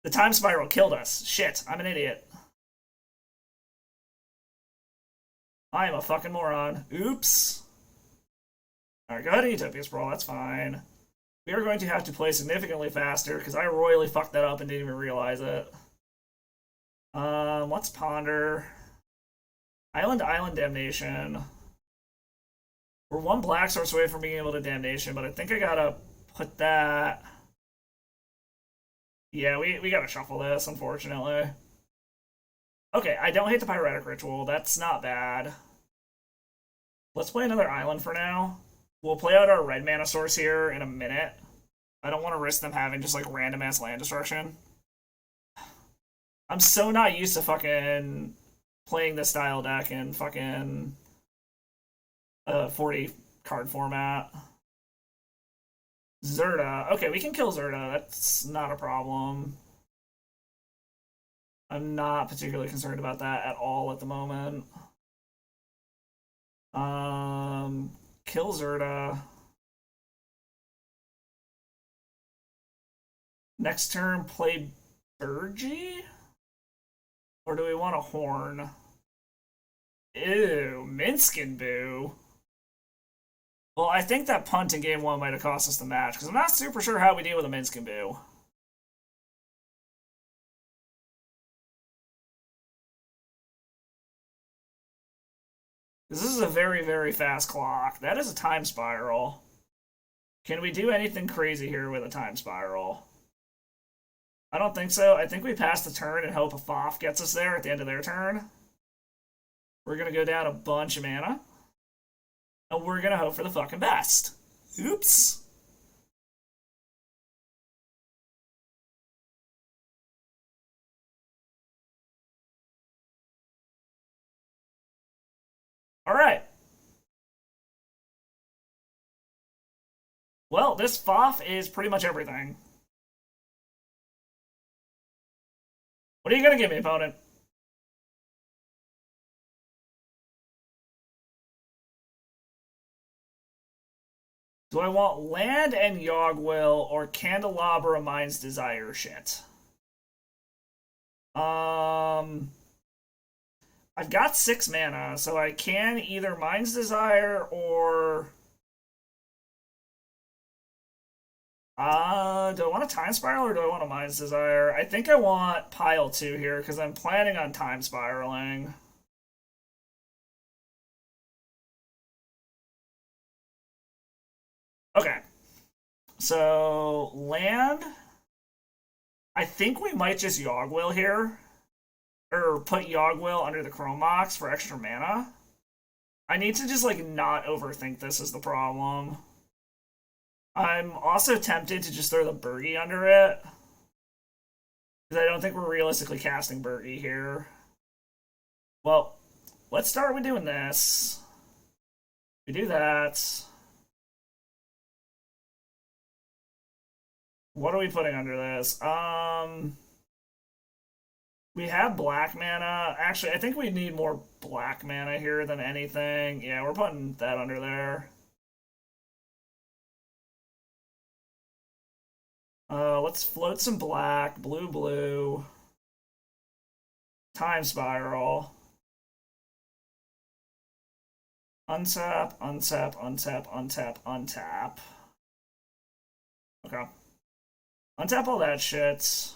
The Time Spiral killed us. Shit, I'm an idiot. I am a fucking moron. Oops. Alright, go ahead and Utopia Sprawl, that's fine. We are going to have to play significantly faster because I royally fucked that up and didn't even realize it. Let's ponder. Island Island Damnation. We're one black source away from being able to Damnation, but I think I gotta put that. Yeah, we gotta shuffle this, unfortunately. Okay, I don't hate the Pyretic Ritual. That's not bad. Let's play another island for now. We'll play out our red mana source here in a minute. I don't want to risk them having just like random ass land destruction. I'm so not used to fucking playing this style deck in fucking 40 card format. Zerda. Okay, we can kill Zerda. That's not a problem. I'm not particularly concerned about that at all at the moment. Kill Zerda. Next turn, play Burgi? Or do we want a Horn? Ew, Minskin Boo. Well, I think that punt in game one might have cost us the match, because I'm not super sure how we deal with a Minskin Boo. This is a very, very fast clock. That is a time spiral. Can we do anything crazy here with a time spiral? I don't think so. I think we pass the turn and hope a Foff gets us there at the end of their turn. We're going to go down a bunch of mana. And we're going to hope for the fucking best. Oops. Alright. Well, this Foff is pretty much everything. What are you going to give me, opponent? Do I want land and Yogwill or Candelabra Mind's Desire shit? I've got 6 mana, so I can either Mind's Desire or... do I want a Time Spiral or do I want a Mind's Desire? I think I want Pile 2 here, because I'm planning on Time Spiraling. Okay. So, land... I think we might just Yogwill here. Or put Yogwill under the Chrome Mox for extra mana. I need to just, like, not overthink this is the problem. I'm also tempted to just throw the Burgi under it. Because I don't think we're realistically casting Burgi here. Well, let's start with doing this. We do that. What are we putting under this? We have black mana. Actually, I think we need more black mana here than anything. Yeah, we're putting that under there. Let's float some black. Blue, blue. Time Spiral. Untap, untap, untap, untap, untap. Okay. Untap all that shit.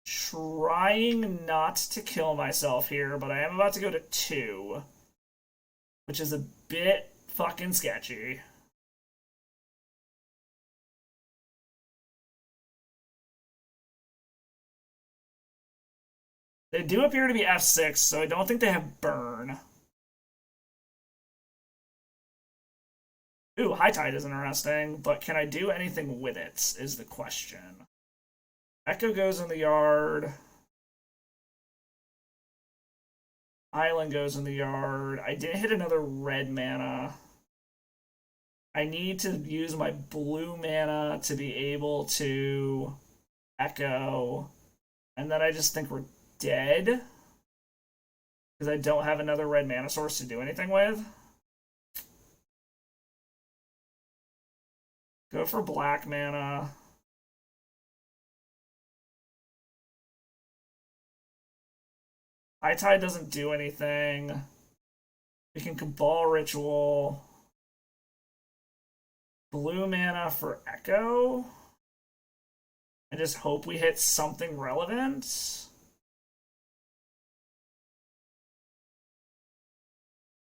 Trying not to kill myself here, but I am about to go to 2. Which is a bit fucking sketchy. They do appear to be F6, so I don't think they have burn. Ooh, High Tide is interesting, but can I do anything with it, is the question. Echo goes in the yard. Island goes in the yard. I didn't hit another red mana. I need to use my blue mana to be able to Echo. And then I just think we're dead. Because I don't have another red mana source to do anything with. Go for black mana. High Tide doesn't do anything. We can Cabal Ritual. Blue mana for Echo. And just hope we hit something relevant.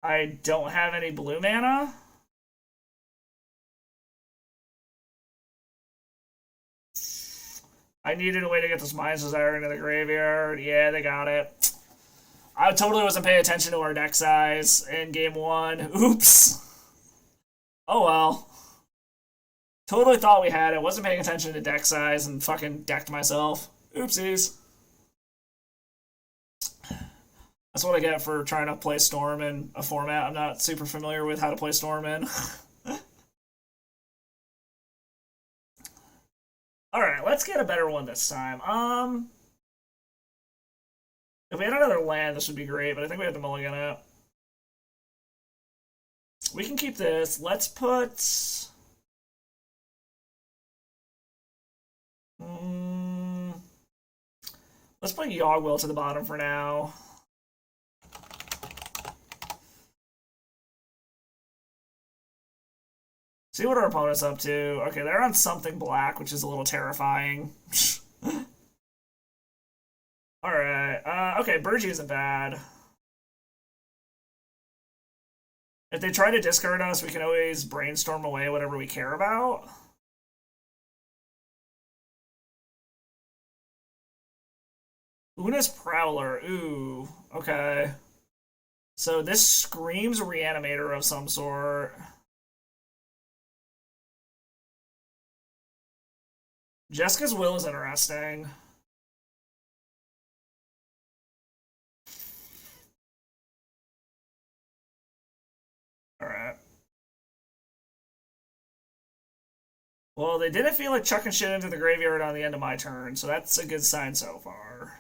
I don't have any blue mana. I needed a way to get this Mind's Desire into the graveyard. Yeah, they got it. I totally wasn't paying attention to our deck size in game one. Oops. Oh well. Totally thought we had it. Wasn't paying attention to deck size and fucking decked myself. Oopsies. That's what I get for trying to play Storm in a format I'm not super familiar with how to play Storm in. Alright, let's get a better one this time. If we had another land, this would be great, but I think we have to mulligan it. We can keep this. Let's put... let's put Yogwill to the bottom for now. See what our opponent's up to. Okay, they're on something black, which is a little terrifying. Alright, okay, Burgie isn't bad. If they try to discard us, we can always brainstorm away whatever we care about. Una's Prowler, ooh, okay. So this screams Reanimator of some sort. Jessica's Will is interesting. Alright. Well, they didn't feel like chucking shit into the graveyard on the end of my turn, so that's a good sign so far.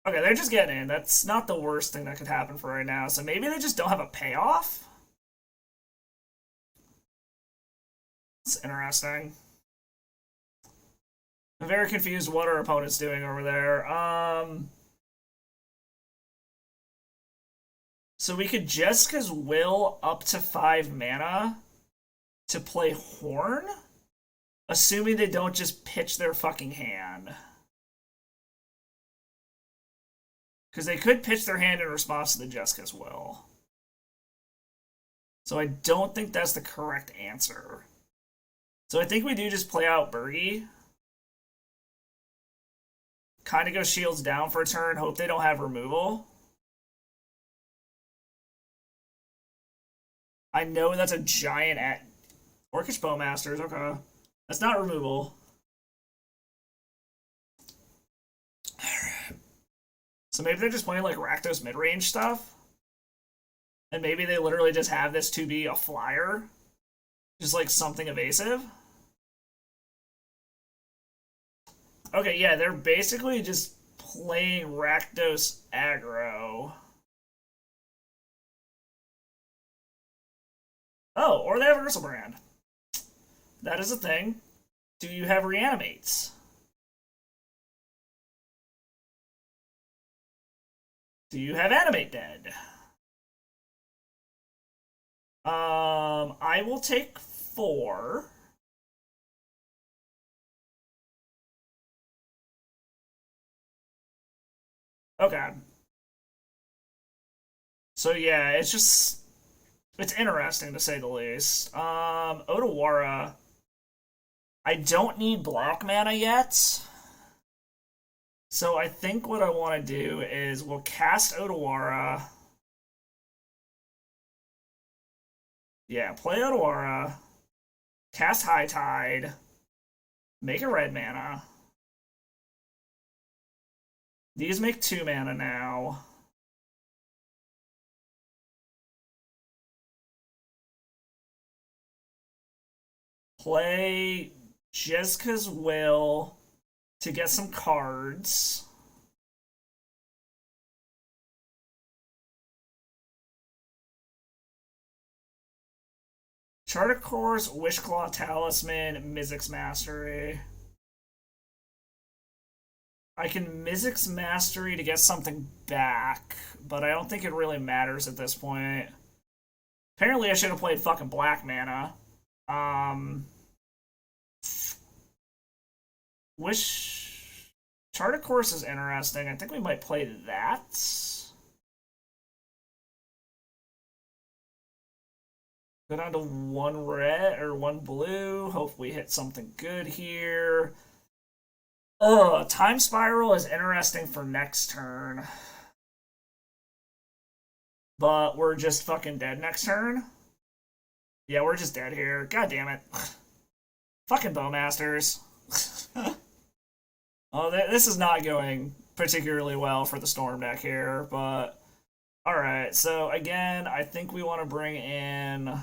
Okay, they're just getting in. That's not the worst thing that could happen for right now, so maybe they just don't have a payoff? It's interesting. I'm very confused what our opponent's doing over there. So we could Jessica's Will up to 5 mana to play Horn? Assuming they don't just pitch their fucking hand. Because they could pitch their hand in response to the Jessica's Will. So I don't think that's the correct answer. So I think we do just play out Burgie. Kind of go shields down for a turn. Hope they don't have removal. I know that's a giant at Orcish Bowmasters. Okay. That's not removal. Alright. So maybe they're just playing like Rakdos mid-range stuff. And maybe they literally just have this to be a flyer. Just like something evasive. Okay, yeah, they're basically just playing Rakdos aggro. Oh, or they have Ursalbrand. That is a thing. Do you have Reanimates? Do you have Animate Dead? I will take 4. Okay. So yeah, it's interesting to say the least. Otawara. I don't need block mana yet. So I think what I want to do is we'll cast Otawara. Yeah, play Otawara. Cast High Tide. Make a red mana. These make 2 mana now. Play Jessica's Will to get some cards. Charter Course, Wishclaw Talisman, Mizzix Mastery. I can Mizzix Mastery to get something back, but I don't think it really matters at this point. Apparently I should have played fucking black mana. Wish Chart of Course is interesting. I think we might play that. Go down to one red or one blue. Hope we hit something good here. Time Spiral is interesting for next turn. But we're just fucking dead next turn. Yeah, we're just dead here. God damn it. Fucking Bowmasters. Oh, this is not going particularly well for the Storm deck here, but... Alright, so again, I think we want to bring in...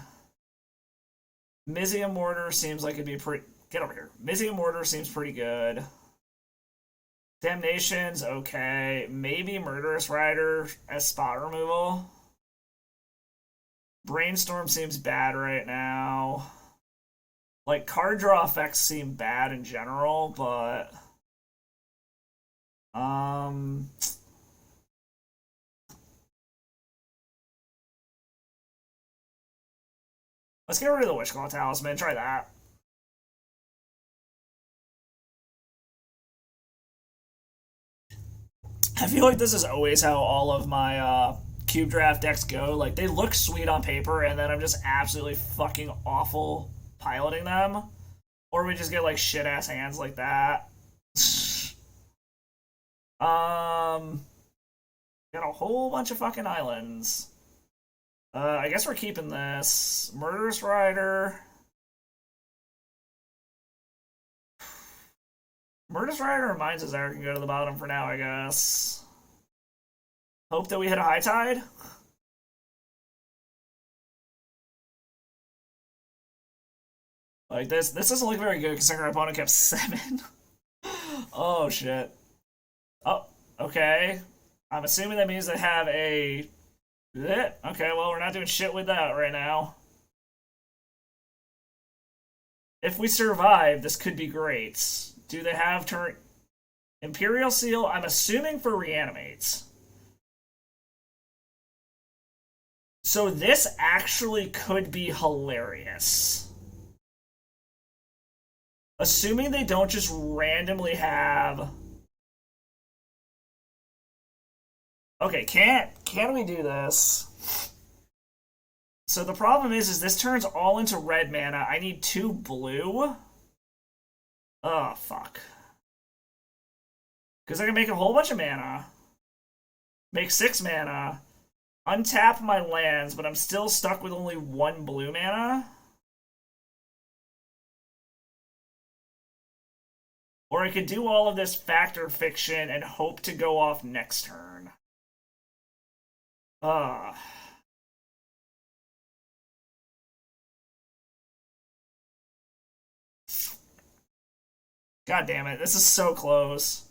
Mizium Mortar seems like it'd be pretty... Get over here. Mizium Mortar seems pretty good. Damnation's okay. Maybe Murderous Rider as spot removal. Brainstorm seems bad right now. Like, card draw effects seem bad in general, but... Let's get rid of the Wishclaw Talisman. Try that. I feel like this is always how all of my cube draft decks go. Like, they look sweet on paper, and then I'm just absolutely fucking awful piloting them. Or we just get, like, shit-ass hands like that. Got a whole bunch of fucking islands. I guess we're keeping this. Murderous Rider. Murderous Rider reminds us Eric can go to the bottom for now, I guess. Hope that we hit a high tide. Like, this doesn't look very good considering our opponent kept 7. Oh, shit. Oh, okay. I'm assuming that means they have a... Okay, well, we're not doing shit with that right now. If we survive, this could be great. Do they have turn... Imperial Seal, I'm assuming for reanimates. So this actually could be hilarious. Assuming they don't just randomly have... Okay, can we do this? So the problem is this turns all into red mana. I need 2 blue. Oh, fuck. Because I can make a whole bunch of mana. Make 6 mana. Untap my lands, but I'm still stuck with only 1 blue mana. Or I could do all of this Factor Fiction and hope to go off next turn. God damn it, this is so close.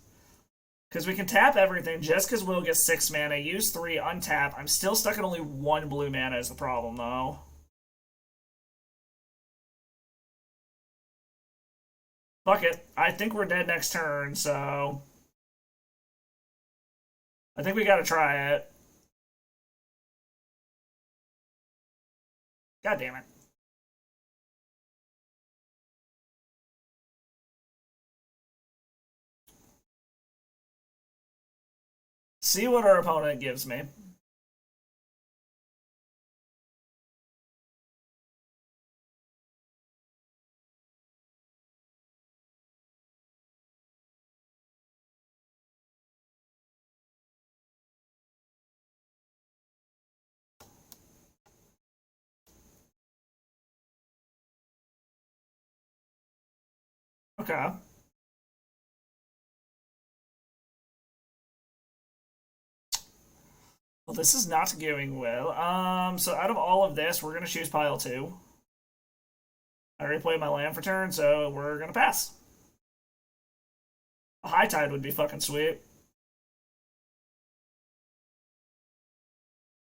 Because we can tap everything just because we'll get 6 mana, use 3, untap. I'm still stuck at only 1 blue mana is the problem, though. Fuck it. I think we're dead next turn, so... I think we gotta try it. God damn it. See what our opponent gives me. Okay. Well, this is not going well. So out of all of this, we're gonna choose pile 2. I already played my land for turn, so we're gonna pass. A high tide would be fucking sweet.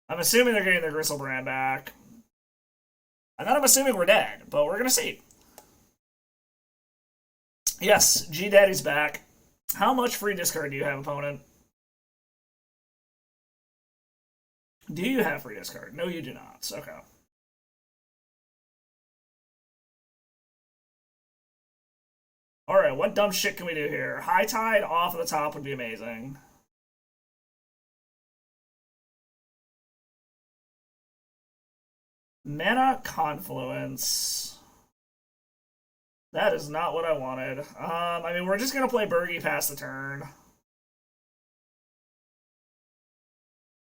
I'm assuming they're getting their Gristlebrand back. And then I'm assuming we're dead, but we're gonna see. Yes, G Daddy's back. How much free discard do you have, opponent? Do you have free discard? No, you do not. Okay. Alright, what dumb shit can we do here? High Tide off of the top would be amazing. Mana Confluence. That is not what I wanted. I mean, we're just gonna play Bergie past the turn.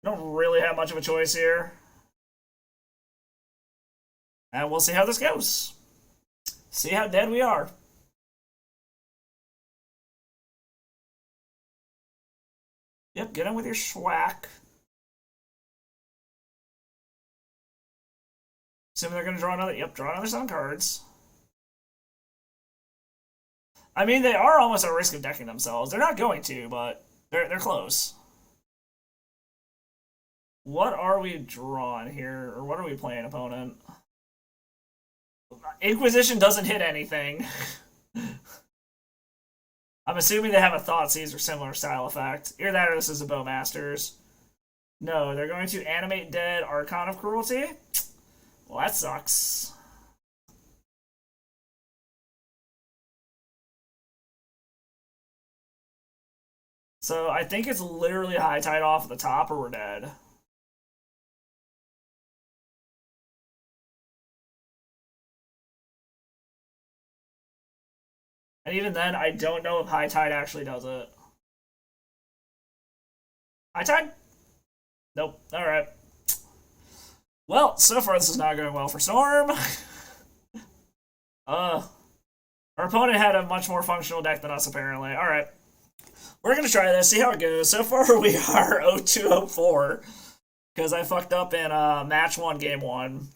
Don't really have much of a choice here. And we'll see how this goes. See how dead we are. Yep, get in with your schwack. Assuming they're going to draw another... Yep, draw another 7 cards. I mean, they are almost at risk of decking themselves. They're not going to, but they're close. What are we drawing here? Or what are we playing, opponent? Inquisition doesn't hit anything. I'm assuming they have a Thoughtseize or similar style effect. Either that or this is a Bowmasters. No, they're going to animate dead Archon of Cruelty? Well, that sucks. So I think it's literally High Tide off at the top or we're dead. And even then, I don't know if High Tide actually does it. High Tide? Nope. Alright. Well, so far this is not going well for Storm. Our opponent had a much more functional deck than us, apparently. Alright. We're gonna try this, see how it goes. So far we are 0-2-0-4. Because I fucked up in match 1, game 1.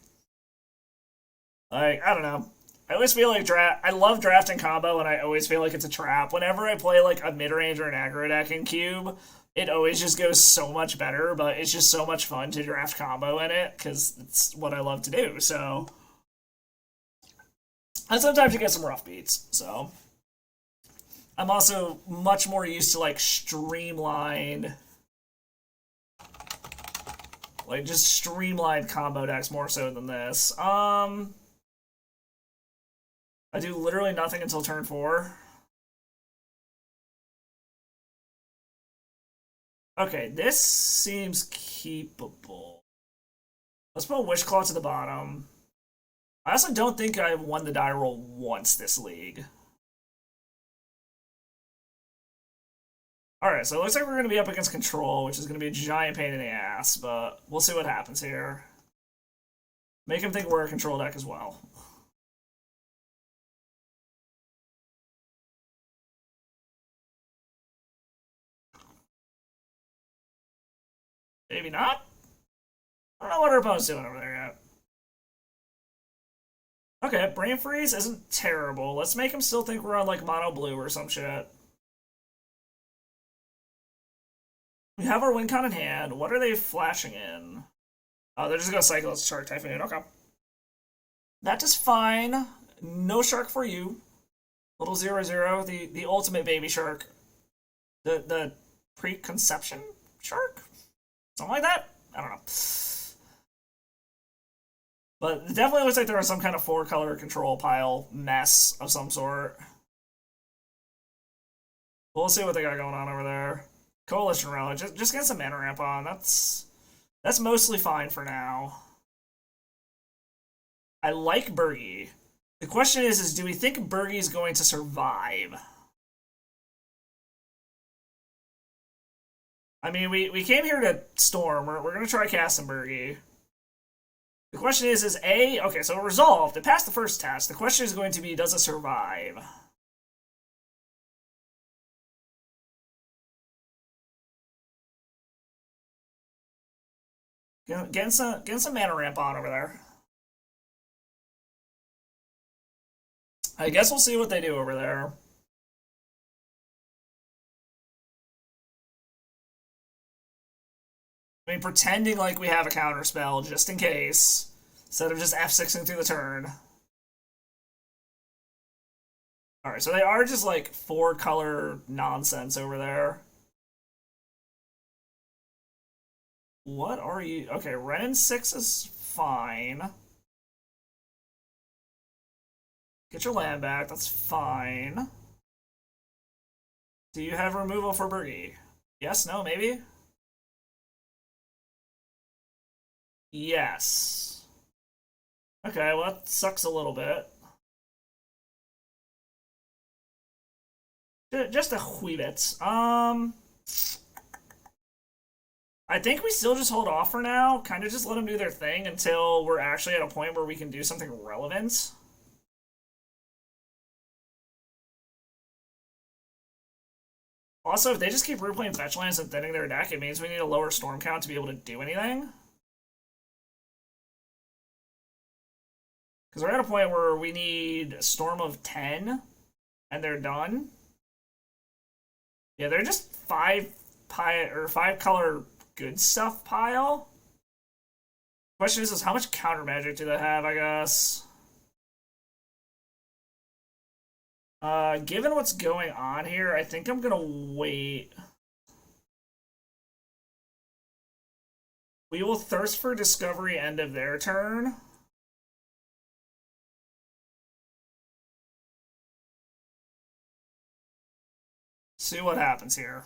Like, I don't know. I always feel like I love drafting combo, and I always feel like it's a trap. Whenever I play like a mid-range or an aggro deck in Cube, it always just goes so much better, but it's just so much fun to draft combo in it, because it's what I love to do, so... And sometimes you get some rough beats, so... I'm also much more used to, like, streamlined... Like, just streamlined combo decks more so than this. I do literally nothing until turn 4. Okay, this seems keepable. Let's put Wishclaw to the bottom. I also don't think I've won the die roll once this league. Alright, so it looks like we're going to be up against Control, which is going to be a giant pain in the ass, but we'll see what happens here. Make him think we're a Control deck as well. Maybe not? I don't know what our opponent's doing over there yet. Okay, Brain Freeze isn't terrible. Let's make him still think we're on, like, Mono Blue or some shit. We have our win con in hand. What are they flashing in? Oh, they're just gonna cycle as Shark Typhoon. Okay. That is fine. No shark for you. Little 0-0, the ultimate baby shark. The preconception shark? Something like that? I don't know. But it definitely looks like there was some kind of 4-color control pile mess of some sort. We'll see what they got going on over there. Coalition Relic, just get some mana ramp on. That's mostly fine for now. I like Bergie. The question is do we think Bergie's going to survive? I mean, we came here to Storm. We're going to try casting Bergie. The question is A... Okay, so it resolved. It passed the first test. The question is going to be, does it survive? Getting some mana ramp on over there. I guess we'll see what they do over there. I mean, pretending like we have a counterspell just in case, instead of just F6ing through the turn. Alright, so they are just like four color nonsense over there. What are you? Okay, Renin 6 is fine. Get your land back, that's fine. Do you have removal for Bergie? Yes, no, maybe? Yes. Okay, well that sucks a little bit. Just a wee bit. I think we still just hold off for now. Kind of just let them do their thing until we're actually at a point where we can do something relevant. Also, if they just keep replaying fetch lands and thinning their deck, it means we need a lower storm count to be able to do anything. Because we're at a point where we need a storm of 10, and they're done. Yeah, they're just five color good stuff pile. Question is how much counter magic do they have, I guess? Given what's going on here, I think I'm gonna wait. We will thirst for discovery end of their turn. See what happens here.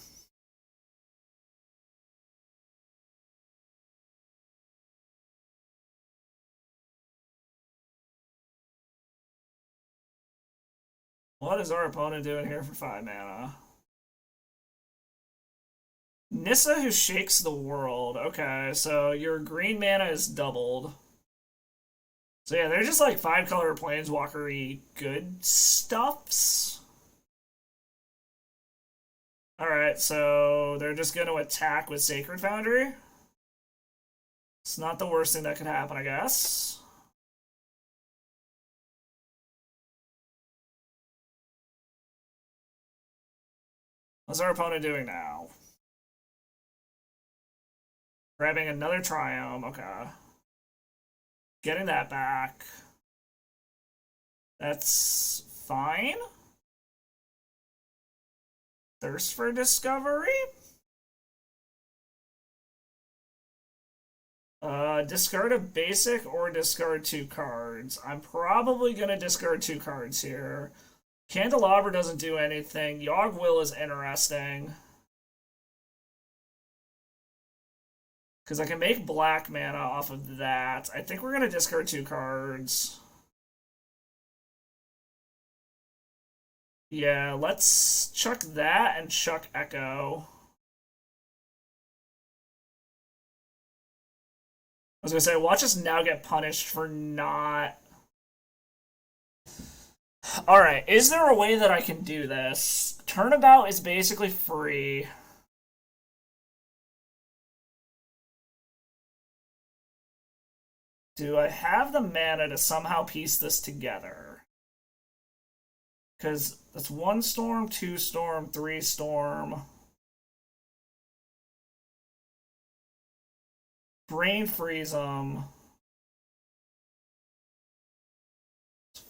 What is our opponent doing here for 5 mana? Nissa who shakes the world. Okay, so your green mana is doubled. So yeah, they're just like 5 color planeswalker-y good stuffs. Alright, so they're just going to attack with Sacred Foundry. It's not the worst thing that could happen, I guess. What's our opponent doing now? Grabbing another Triumph. Okay. Getting that back. That's fine. Thirst for discovery? Discard a basic or discard 2 cards. I'm probably going to discard 2 cards here. Candelabra doesn't do anything. Yogg Will is interesting. Because I can make black mana off of that. I think we're going to discard 2 cards. Yeah, let's chuck that and chuck Echo. I was going to say, watch us now get punished for not... Alright, is there a way that I can do this? Turnabout is basically free. Do I have the mana to somehow piece this together? Because that's 1 storm, 2 storm, 3 storm. Brain freeze them.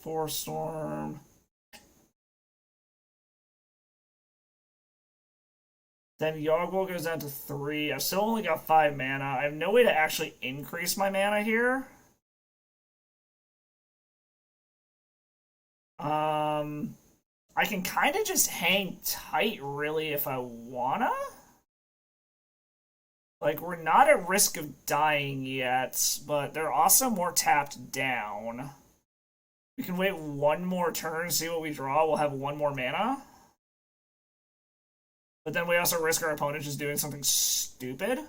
4 storm. Then Yogg goes down to 3. I've still only got 5 mana. I have no way to actually increase my mana here. I can kind of just hang tight, really, if I wanna. Like, we're not at risk of dying yet, but they're also more tapped down. We can wait 1 more turn, see what we draw. We'll have 1 more mana. But then we also risk our opponent just doing something stupid.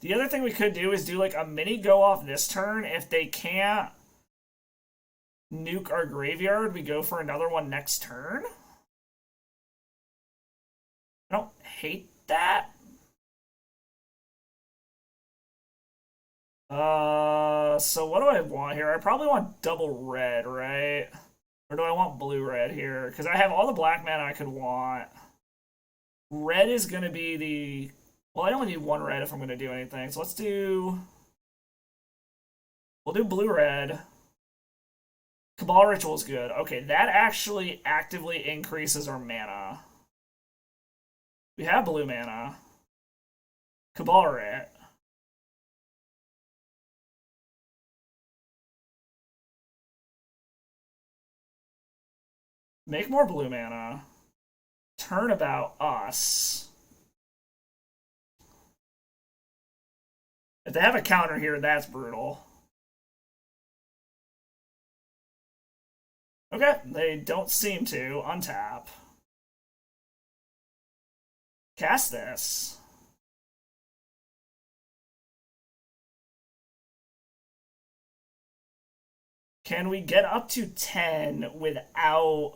The other thing we could do is do like a mini go off this turn. If they can't nuke our graveyard, we go for another one next turn. I don't hate that. So what do I want here? I probably want double red, right? Or do I want blue-red here? Because I have all the black mana I could want. Red is going to be the... Well, I only need one red if I'm going to do anything. So let's do... We'll do blue-red. Cabal Ritual is good. Okay, that actually actively increases our mana. We have blue mana. Cabal Rit. Make more blue mana. Turnabout us. If they have a counter here, that's brutal. Okay, they don't seem to. Untap. Cast this. Can we get up to 10 without...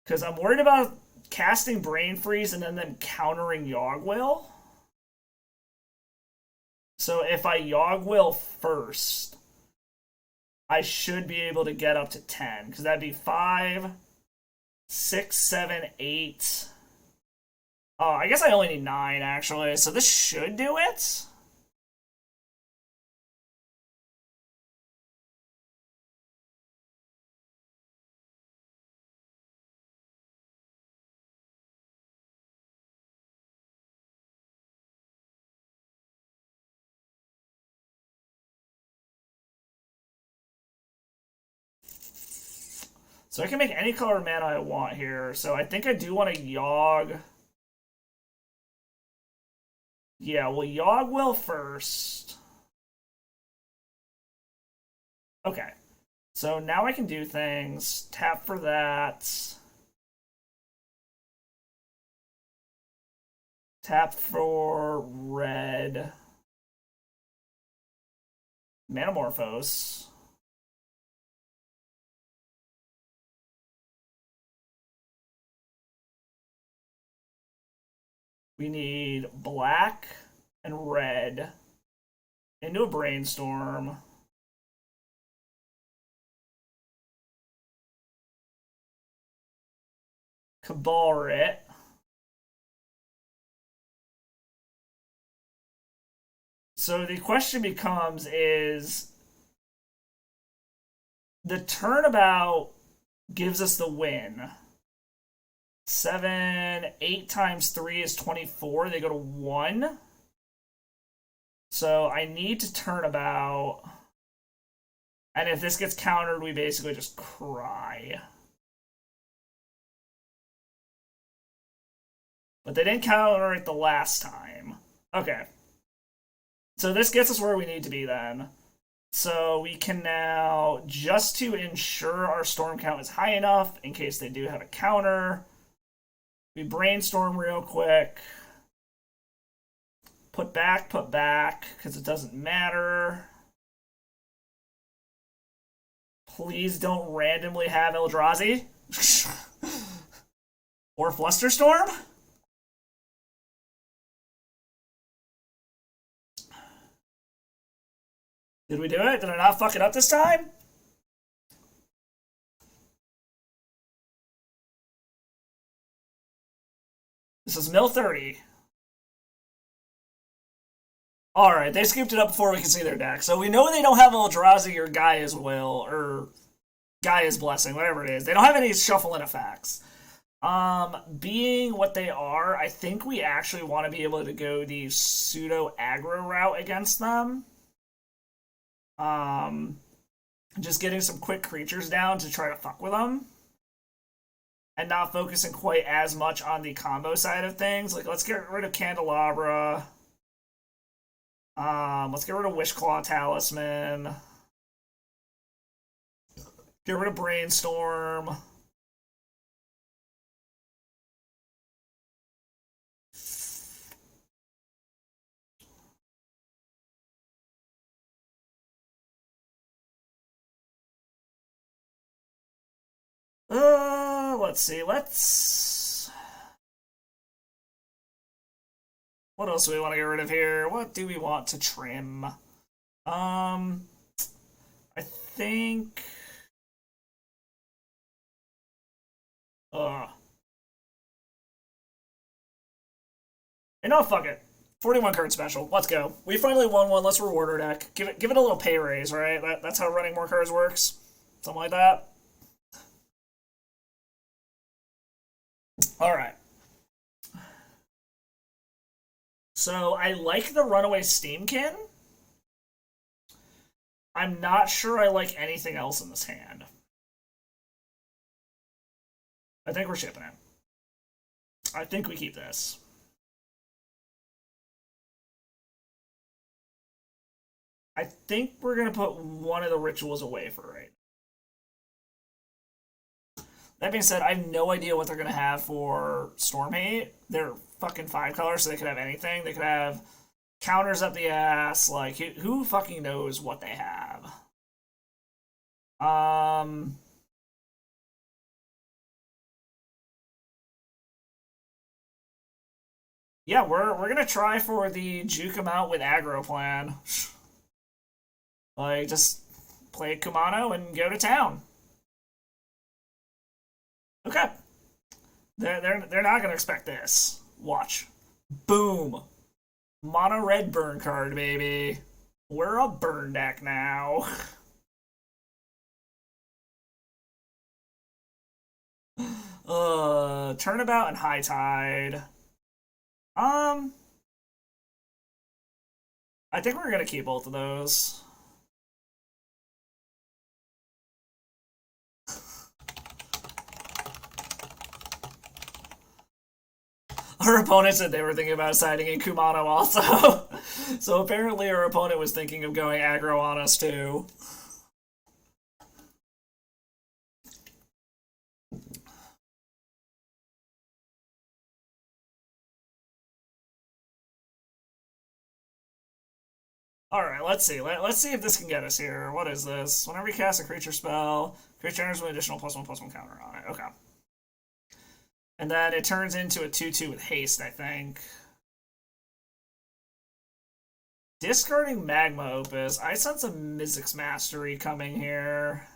Because I'm worried about casting Brain Freeze and then them countering Yogg-Will. So if I Yogg-Will first, I should be able to get up to 10. Because that'd be 5, 6, 7, 8. Oh, I guess I only need 9, actually. So this should do it. So I can make any color mana I want here. So I think I do want to Yogg. Yeah, we'll Yogg-Will first. Okay. So now I can do things. Tap for that. Tap for red. Manamorphose. We need black and red into a brainstorm. Cabal Rit. So the question becomes is the turnabout gives us the win. 7, 8 times 3 is 24. They go to 1. So I need to turnabout. And if this gets countered, we basically just cry. But they didn't counter it the last time. Okay. So this gets us where we need to be then. So we can now, just to ensure our storm count is high enough, in case they do have a counter, we brainstorm real quick. Put back, because it doesn't matter. Please don't randomly have Eldrazi. Or Flusterstorm. Did we do it? Did I not fuck it up this time? This is mill 30. Alright, they scooped it up before we could see their deck. So we know they don't have Eldrazi or Gaia's Will, or Gaia's Blessing, whatever it is. They don't have any shuffle-in effects. Being what they are, I think we actually want to be able to go the pseudo-aggro route against them. Just getting some quick creatures down to try to fuck with them. And not focusing quite as much on the combo side of things. Like, let's get rid of Candelabra. Let's get rid of Wishclaw Talisman. Get rid of Brainstorm. Let's see. What else do we want to get rid of here? What do we want to trim? I think Ugh. And no, fuck it. 41 card special. Let's go. We finally won one. Let's reward our deck. Give it a little pay raise, right? That's how running more cards works. Something like that. All right. So I like the Runaway Steamkin. I'm not sure I like anything else in this hand. I think we're shipping it. I think we keep this. I think we're going to put one of the rituals away for right. That being said, I have no idea what they're going to have for Stormhate. They're fucking 5-color, so they could have anything. They could have counters up the ass. Like, who fucking knows what they have? Yeah, we're gonna try for the juke him out with aggro plan. Like, just play Kumano and go to town. Okay. They're not gonna expect this. Watch. Boom. Mono red burn card, baby. We're a burn deck now. Turnabout and High Tide. I think we're gonna keep both of those. Our opponent said they were thinking about siding in Kumano also. So apparently our opponent was thinking of going aggro on us too. Alright, let's see. Let's see if this can get us here. What is this? Whenever you cast a creature spell, creature enters with an additional +1/+1 counter on it. Okay. And then it turns into a 2/2 with haste, I think. Discarding Magma Opus. I sense a Mizzix Mastery coming here.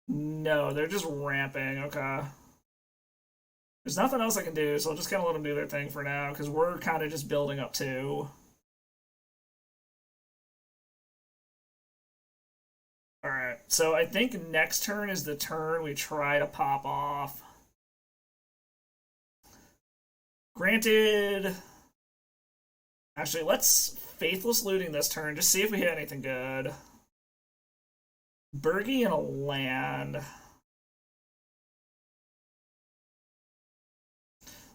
No, they're just ramping. Okay. There's nothing else I can do, so I'll just kind of let them do their thing for now, because we're kind of just building up too. Alright, so I think next turn is the turn we try to pop off. Granted... Actually, let's Faithless Looting this turn, just see if we hit anything good. Bergie and a land.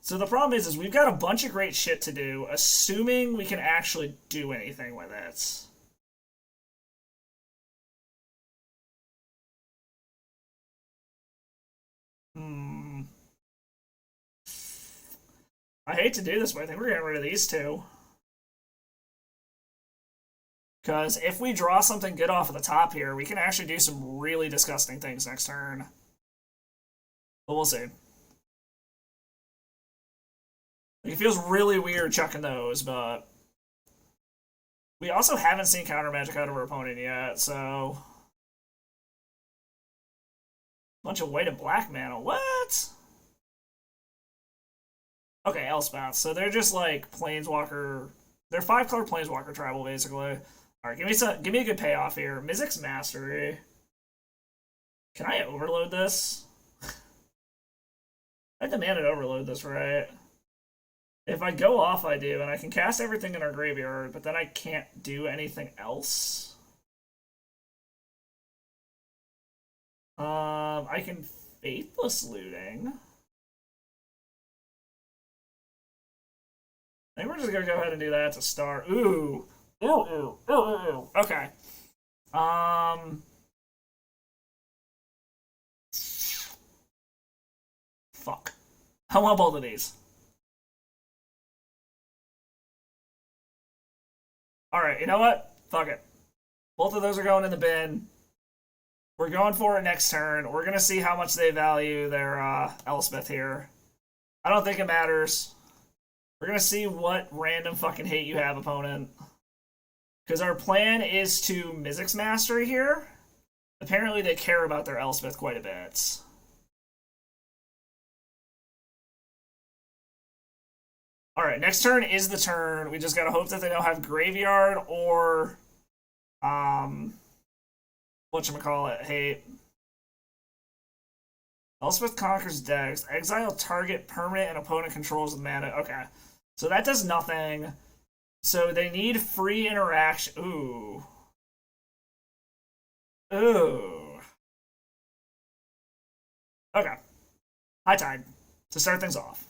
So the problem is we've got a bunch of great shit to do, assuming we can actually do anything with it. I hate to do this, but I think we're getting rid of these two. Because if we draw something good off of the top here, we can actually do some really disgusting things next turn. But we'll see. It feels really weird chucking those, but... We also haven't seen counter magic out of our opponent yet, so... Bunch of white and black mana. What? Okay, Elspeth. So they're just like Planeswalker. They're 5-color Planeswalker tribal, basically. Alright, give me a good payoff here. Mizzix Mastery. Can I overload this? I demand it overload this, right? If I go off, I do, and I can cast everything in our graveyard, but then I can't do anything else. I can Faithless Looting. I think we're just gonna go ahead and do that to start. Ooh. Ooh, ooh, ooh, ooh. Okay. Fuck. I want both of these. Alright, you know what? Fuck it. Both of those are going in the bin. We're going for it next turn. We're gonna see how much they value their Elspeth here. I don't think it matters. We're gonna see what random fucking hate you have, opponent. Because our plan is to Mizzix Mastery here. Apparently they care about their Elspeth quite a bit. Alright, next turn is the turn. We just gotta hope that they don't have Graveyard or... whatchamacallit, hate. Elspeth conquers decks. Exile target permanent and opponent controls with mana. Okay. So that does nothing. So they need free interaction. Ooh. Ooh. Okay. High Tide to start things off.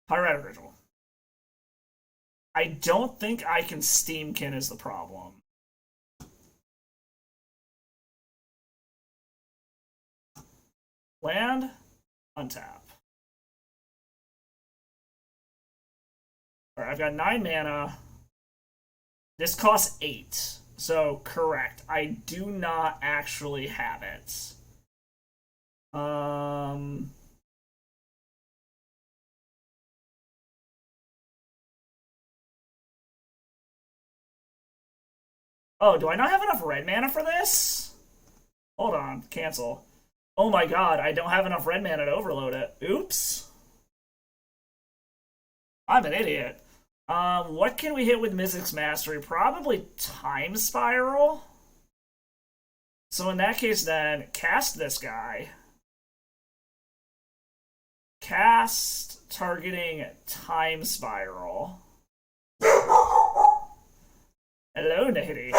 Pyretic Ritual. I don't think I can Steamkin is the problem. Land, untap. Alright, I've got 9 mana. This costs 8. So, correct. I do not actually have it. Oh, do I not have enough red mana for this? Hold on, cancel. Oh my god, I don't have enough red mana to overload it. Oops. I'm an idiot. What can we hit with Mizzix Mastery? Probably Time Spiral? So in that case then, cast this guy. Cast targeting Time Spiral. Hello, Nahidi.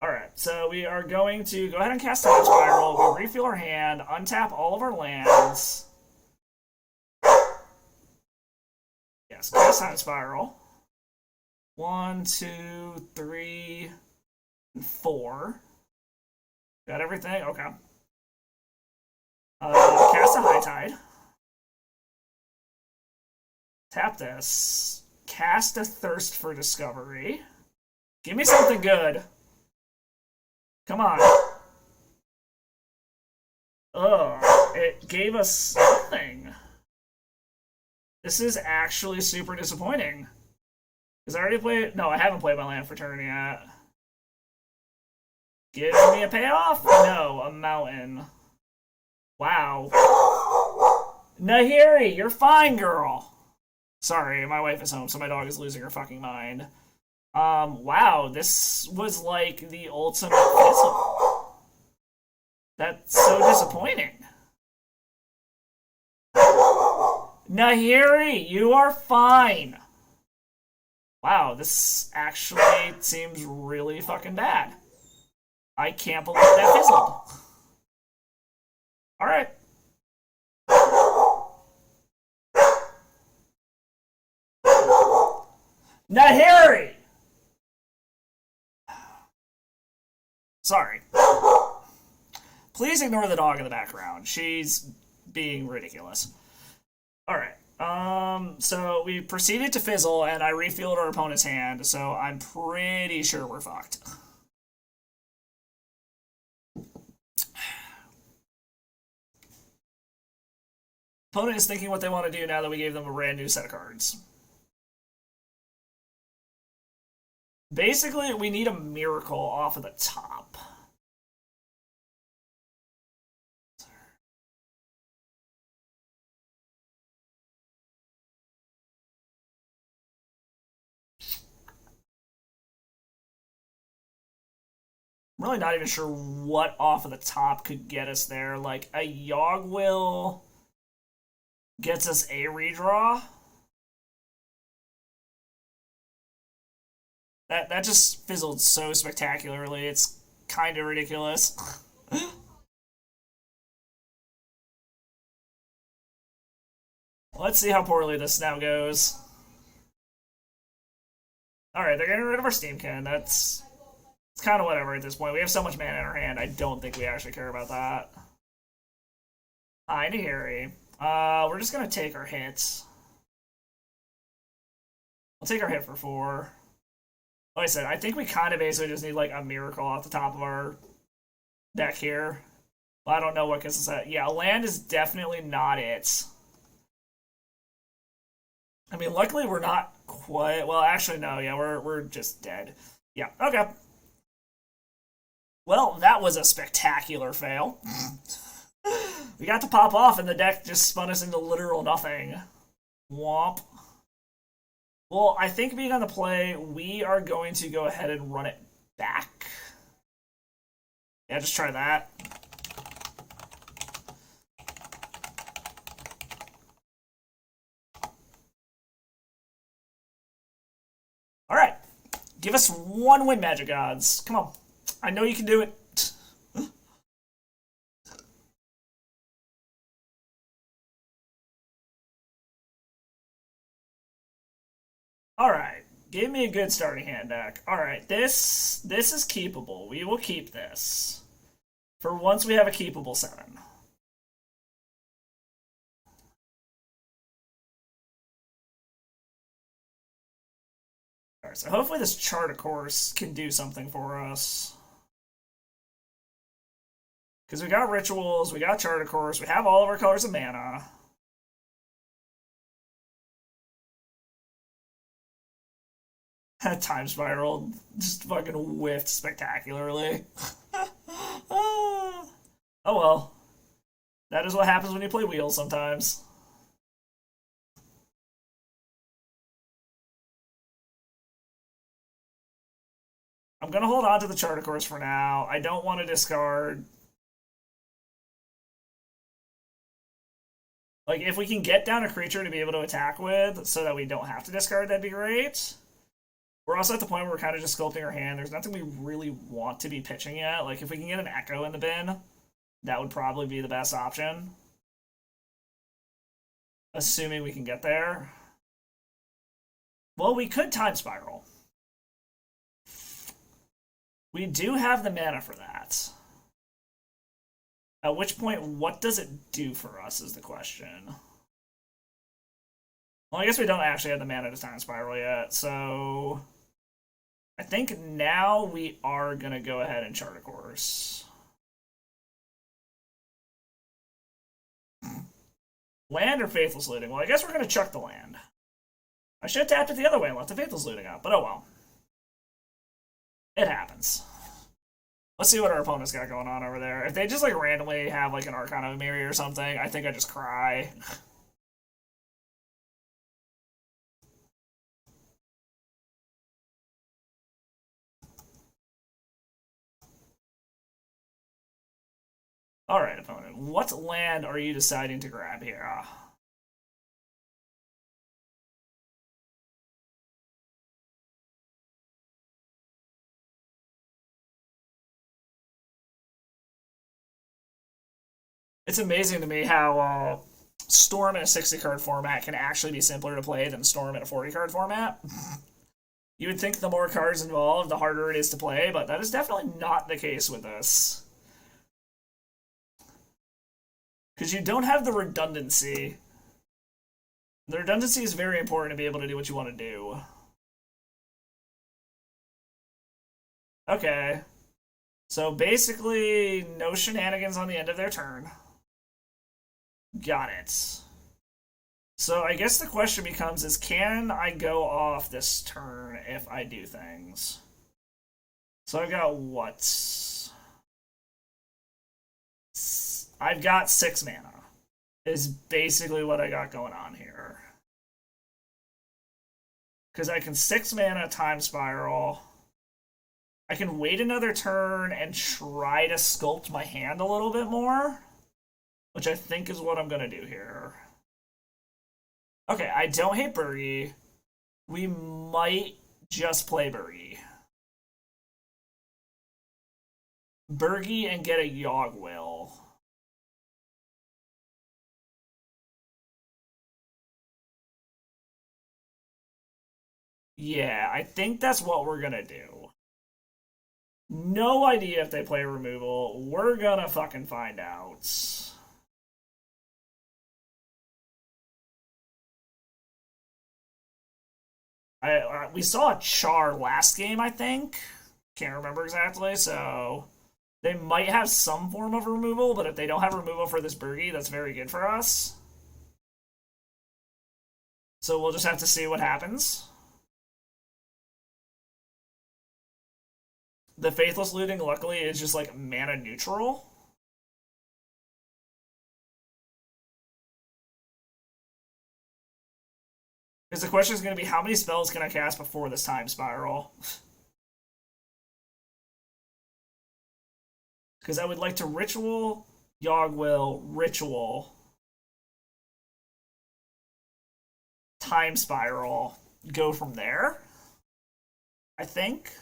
Alright, so we are going to go ahead and cast Time Spiral. We'll refill our hand, untap all of our lands. Yes, cast Time Spiral. 1, 2, 3, and 4. Got everything? Okay. Cast a High Tide. Tap this. Cast a Thirst for Discovery. Give me something good. Come on. Ugh. It gave us nothing. This is actually super disappointing. Because I already played... No, I haven't played my land for turn yet. Give me a payoff? No, a mountain. Wow. Nahiri, you're fine, girl. Sorry, my wife is home, so my dog is losing her fucking mind. Wow, this was like the ultimate fizzle. That's so disappointing. Nahiri, you are fine. Wow, this actually seems really fucking bad. I can't believe that fizzled. Alright. Nahiri! Sorry. Please ignore the dog in the background. She's being ridiculous. Alright. So we proceeded to fizzle, and I refilled our opponent's hand, so I'm pretty sure we're fucked. Opponent is thinking what they want to do now that we gave them a brand new set of cards. Basically, we need a miracle off of the top. I'm really not even sure what off of the top could get us there. Like, a Yogwill gets us a redraw. That just fizzled so spectacularly. It's kind of ridiculous. Let's see how poorly this now goes. Alright, they're getting rid of our Steamkin. It's kind of whatever at this point. We have so much mana in our hand, I don't think we actually care about that. Hi, Nahiri. We're just gonna take our hits. We'll take our hit for 4. Like I said, I think we kind of basically just need, like, a miracle off the top of our deck here. Well, I don't know what gets us that. Yeah, land is definitely not it. I mean, luckily we're not quite. Well, actually, no. Yeah, we're just dead. Yeah. Okay. Well, that was a spectacular fail. We got to pop off, and the deck just spun us into literal nothing. Womp. Well, I think being on the play, we are going to go ahead and run it back. Yeah, just try that. All right. Give us one win, Magic Gods. Come on. I know you can do it. All right. Give me a good starting hand deck. All right. This is keepable. We will keep this. For once we have a keepable 7. All right, so hopefully this chart, of course, can do something for us. Because we got rituals, we got chart, of course, we have all of our colors of mana. Time Spiral just fucking whiffed spectacularly. Oh well. That is what happens when you play wheels sometimes. I'm gonna hold on to the chart, of course, for now. I don't want to discard. Like, if we can get down a creature to be able to attack with so that we don't have to discard, that'd be great. We're also at the point where we're kind of just sculpting our hand. There's nothing we really want to be pitching yet. Like, if we can get an Echo in the bin, that would probably be the best option. Assuming we can get there. Well, we could Time Spiral. We do have the mana for that. At which point, what does it do for us is the question. Well, I guess we don't actually have the mana to Time Spiral yet, so I think now we are going to go ahead and chart a course. Land or Faithless Looting? Well, I guess we're going to chuck the land. I should have tapped it the other way and left the Faithless Looting up, but oh well. It happens. Let's see what our opponent's got going on over there. If they just, like, randomly have, like, an Archon of Miri or something, I think I just cry. Alright, opponent. What land are you deciding to grab here? It's amazing to me how Storm in a 60-card format can actually be simpler to play than Storm in a 40-card format. You would think the more cards involved, the harder it is to play, but that is definitely not the case with this. Because you don't have the redundancy. The redundancy is very important to be able to do what you want to do. Okay. So basically, no shenanigans on the end of their turn. Got it. So I guess the question becomes is, can I go off this turn if I do things? So I've got what? I've got 6 mana. Is basically what I got going on here. Because I can 6 mana Time Spiral. I can wait another turn and try to sculpt my hand a little bit more, which I think is what I'm going to do here. Okay, I don't hate Burgi. We might just play Burgi. Burgi and get a Yogg-Will. Yeah, I think that's what we're going to do. No idea if they play removal. We're gonna fucking find out. We saw a Char last game, I think. Can't remember exactly, so they might have some form of removal, but if they don't have removal for this Burgi, that's very good for us. So we'll just have to see what happens. The Faithless Looting, luckily, is just like mana neutral. Because the question is going to be, how many spells can I cast before this time spiral? Because I would like to Ritual, Yogg-Will, Ritual, Time Spiral, go from there, I think.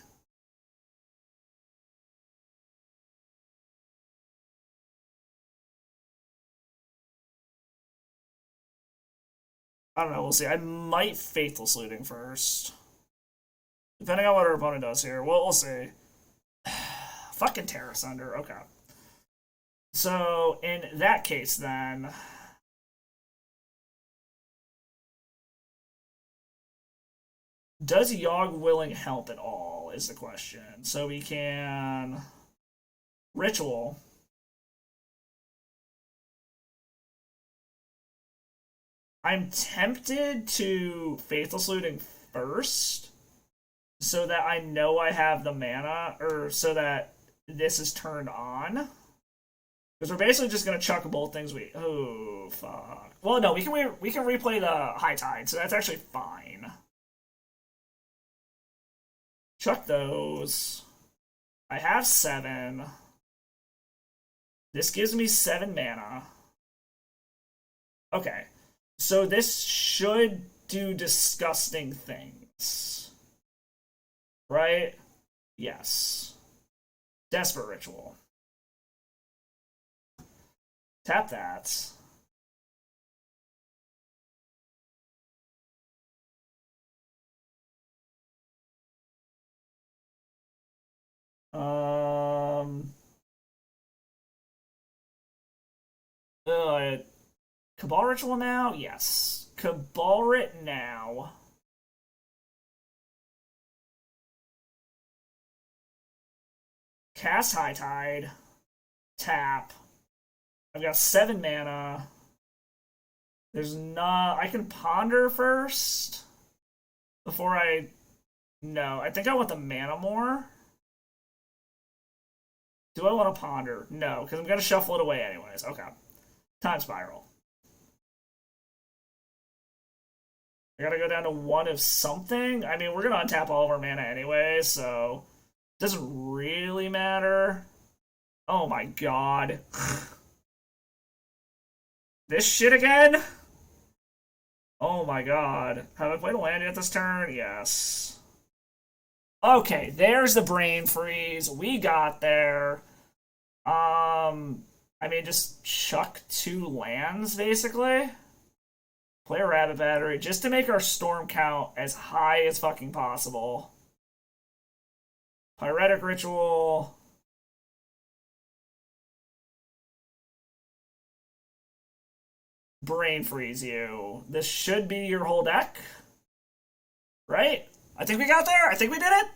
I don't know, we'll see. I might Faithless Looting first. Depending on what our opponent does here. We'll see. Fucking Terra Sunder, okay. So, in that case, then... Does Yogg-Willing help at all, is the question. So we can... Ritual... I'm tempted to Faithless Looting first, so that I know I have the mana, or so that this is turned on. Because we're basically just gonna chuck both things we. Oh fuck. Well, no, we can replay the High Tide, so that's actually fine. Chuck those. I have 7. This gives me 7 mana. Okay. So this should do disgusting things. Right? Yes. Desperate Ritual. Tap that. Cabal Ritual now? Yes. Cabalrit now. Cast High Tide. Tap. I've got 7 mana. There's not... I can Ponder first. Before I... No, I think I want the mana more. Do I want to Ponder? No, because I'm going to shuffle it away anyways. Okay. Time Spiral. I gotta go down to 1 of something. I mean, we're gonna untap all of our mana anyway, so it doesn't really matter. Oh my god. This shit again? Oh my god. Have I played a land yet this turn? Yes. Okay, there's the brain freeze. We got there. I mean, just chuck 2 lands, basically. Play a Rabbit Battery, just to make our storm count as high as fucking possible. Pyretic Ritual. Brain Freeze you. This should be your whole deck. Right? I think we got there. I think we did it.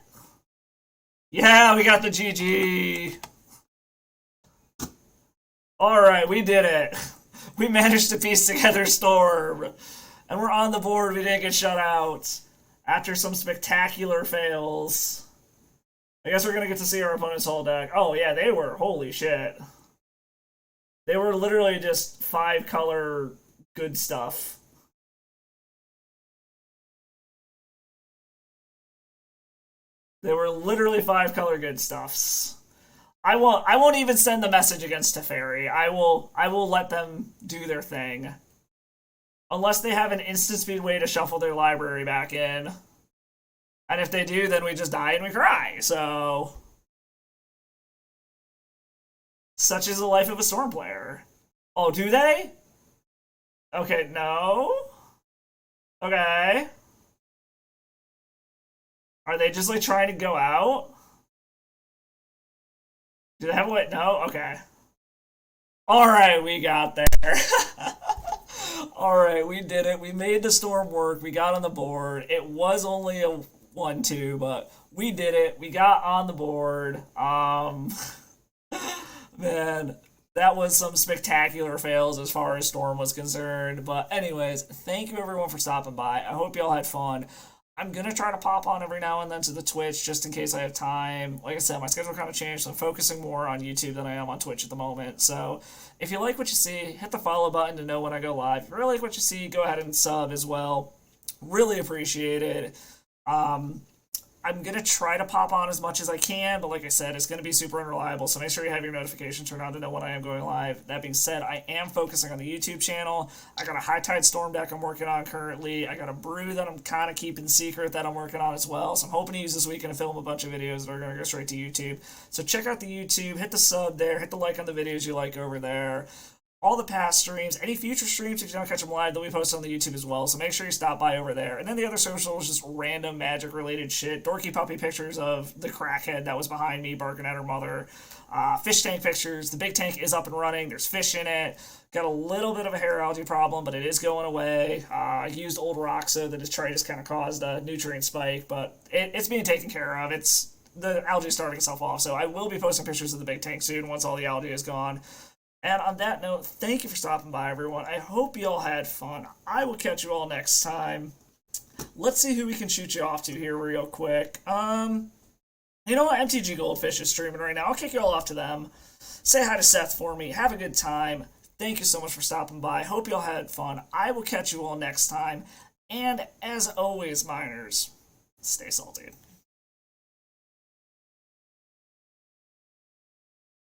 Yeah, we got the GG. Alright, we did it. We managed to piece together Storm. And we're on the board. We didn't get shut out. After some spectacular fails. I guess we're going to get to see our opponent's whole deck. Oh, yeah, they were. Holy shit. They were literally just 5-color good stuff. They were literally 5-color good stuffs. I won't even send the message against Teferi. I will let them do their thing. Unless they have an instant speed way to shuffle their library back in. And if they do, then we just die and we cry. So such is the life of a Storm player. Oh, do they? Okay, no. Okay. Are they just like trying to go out? Do they have a way? No? Okay. Alright, we got there. Alright, we did it. We made the storm work. We got on the board. It was only a 1-2, but we did it. We got on the board. Man, That was some spectacular fails as far as Storm was concerned. But anyways, thank you everyone for stopping by. I hope y'all had fun. I'm gonna try to pop on every now and then to the Twitch just in case I have time. Like I said, my schedule kind of changed, so I'm focusing more on YouTube than I am on Twitch at the moment. So if you like what you see, hit the follow button to know when I go live. If you really like what you see, go ahead and sub as well. Really appreciate it. Um, I'm gonna try to pop on as much as I can, but like I said, it's gonna be super unreliable. So make sure you have your notifications turned on to know when I am going live. That being said, I am focusing on the YouTube channel. I got a high tide storm deck I'm working on currently. I got a brew that I'm kind of keeping secret that I'm working on as well. So I'm hoping to use this weekend to film a bunch of videos that are gonna go straight to YouTube. So check out the YouTube, hit the sub there, hit the like on the videos you like over there. All the past streams, any future streams, if you don't catch them live, they'll be posted on the YouTube as well, so make sure you stop by over there. And then the other socials, just random magic-related shit. Dorky puppy pictures of the crackhead that was behind me barking at her mother. Fish tank pictures. The big tank is up and running. There's fish in it. Got a little bit of a hair algae problem, but it is going away. I used old Roxo. The detritus kind of caused a nutrient spike, but it's being taken care of. The algae is starting itself off, so I will be posting pictures of the big tank soon once all the algae is gone. And on that note, thank you for stopping by, everyone. I hope you all had fun. I will catch you all next time. Let's see who we can shoot you off to here real quick. You know what? MTG Goldfish is streaming right now. I'll kick you all off to them. Say hi to Seth for me. Have a good time. Thank you so much for stopping by. Hope you all had fun. I will catch you all next time. And as always, miners, stay salty.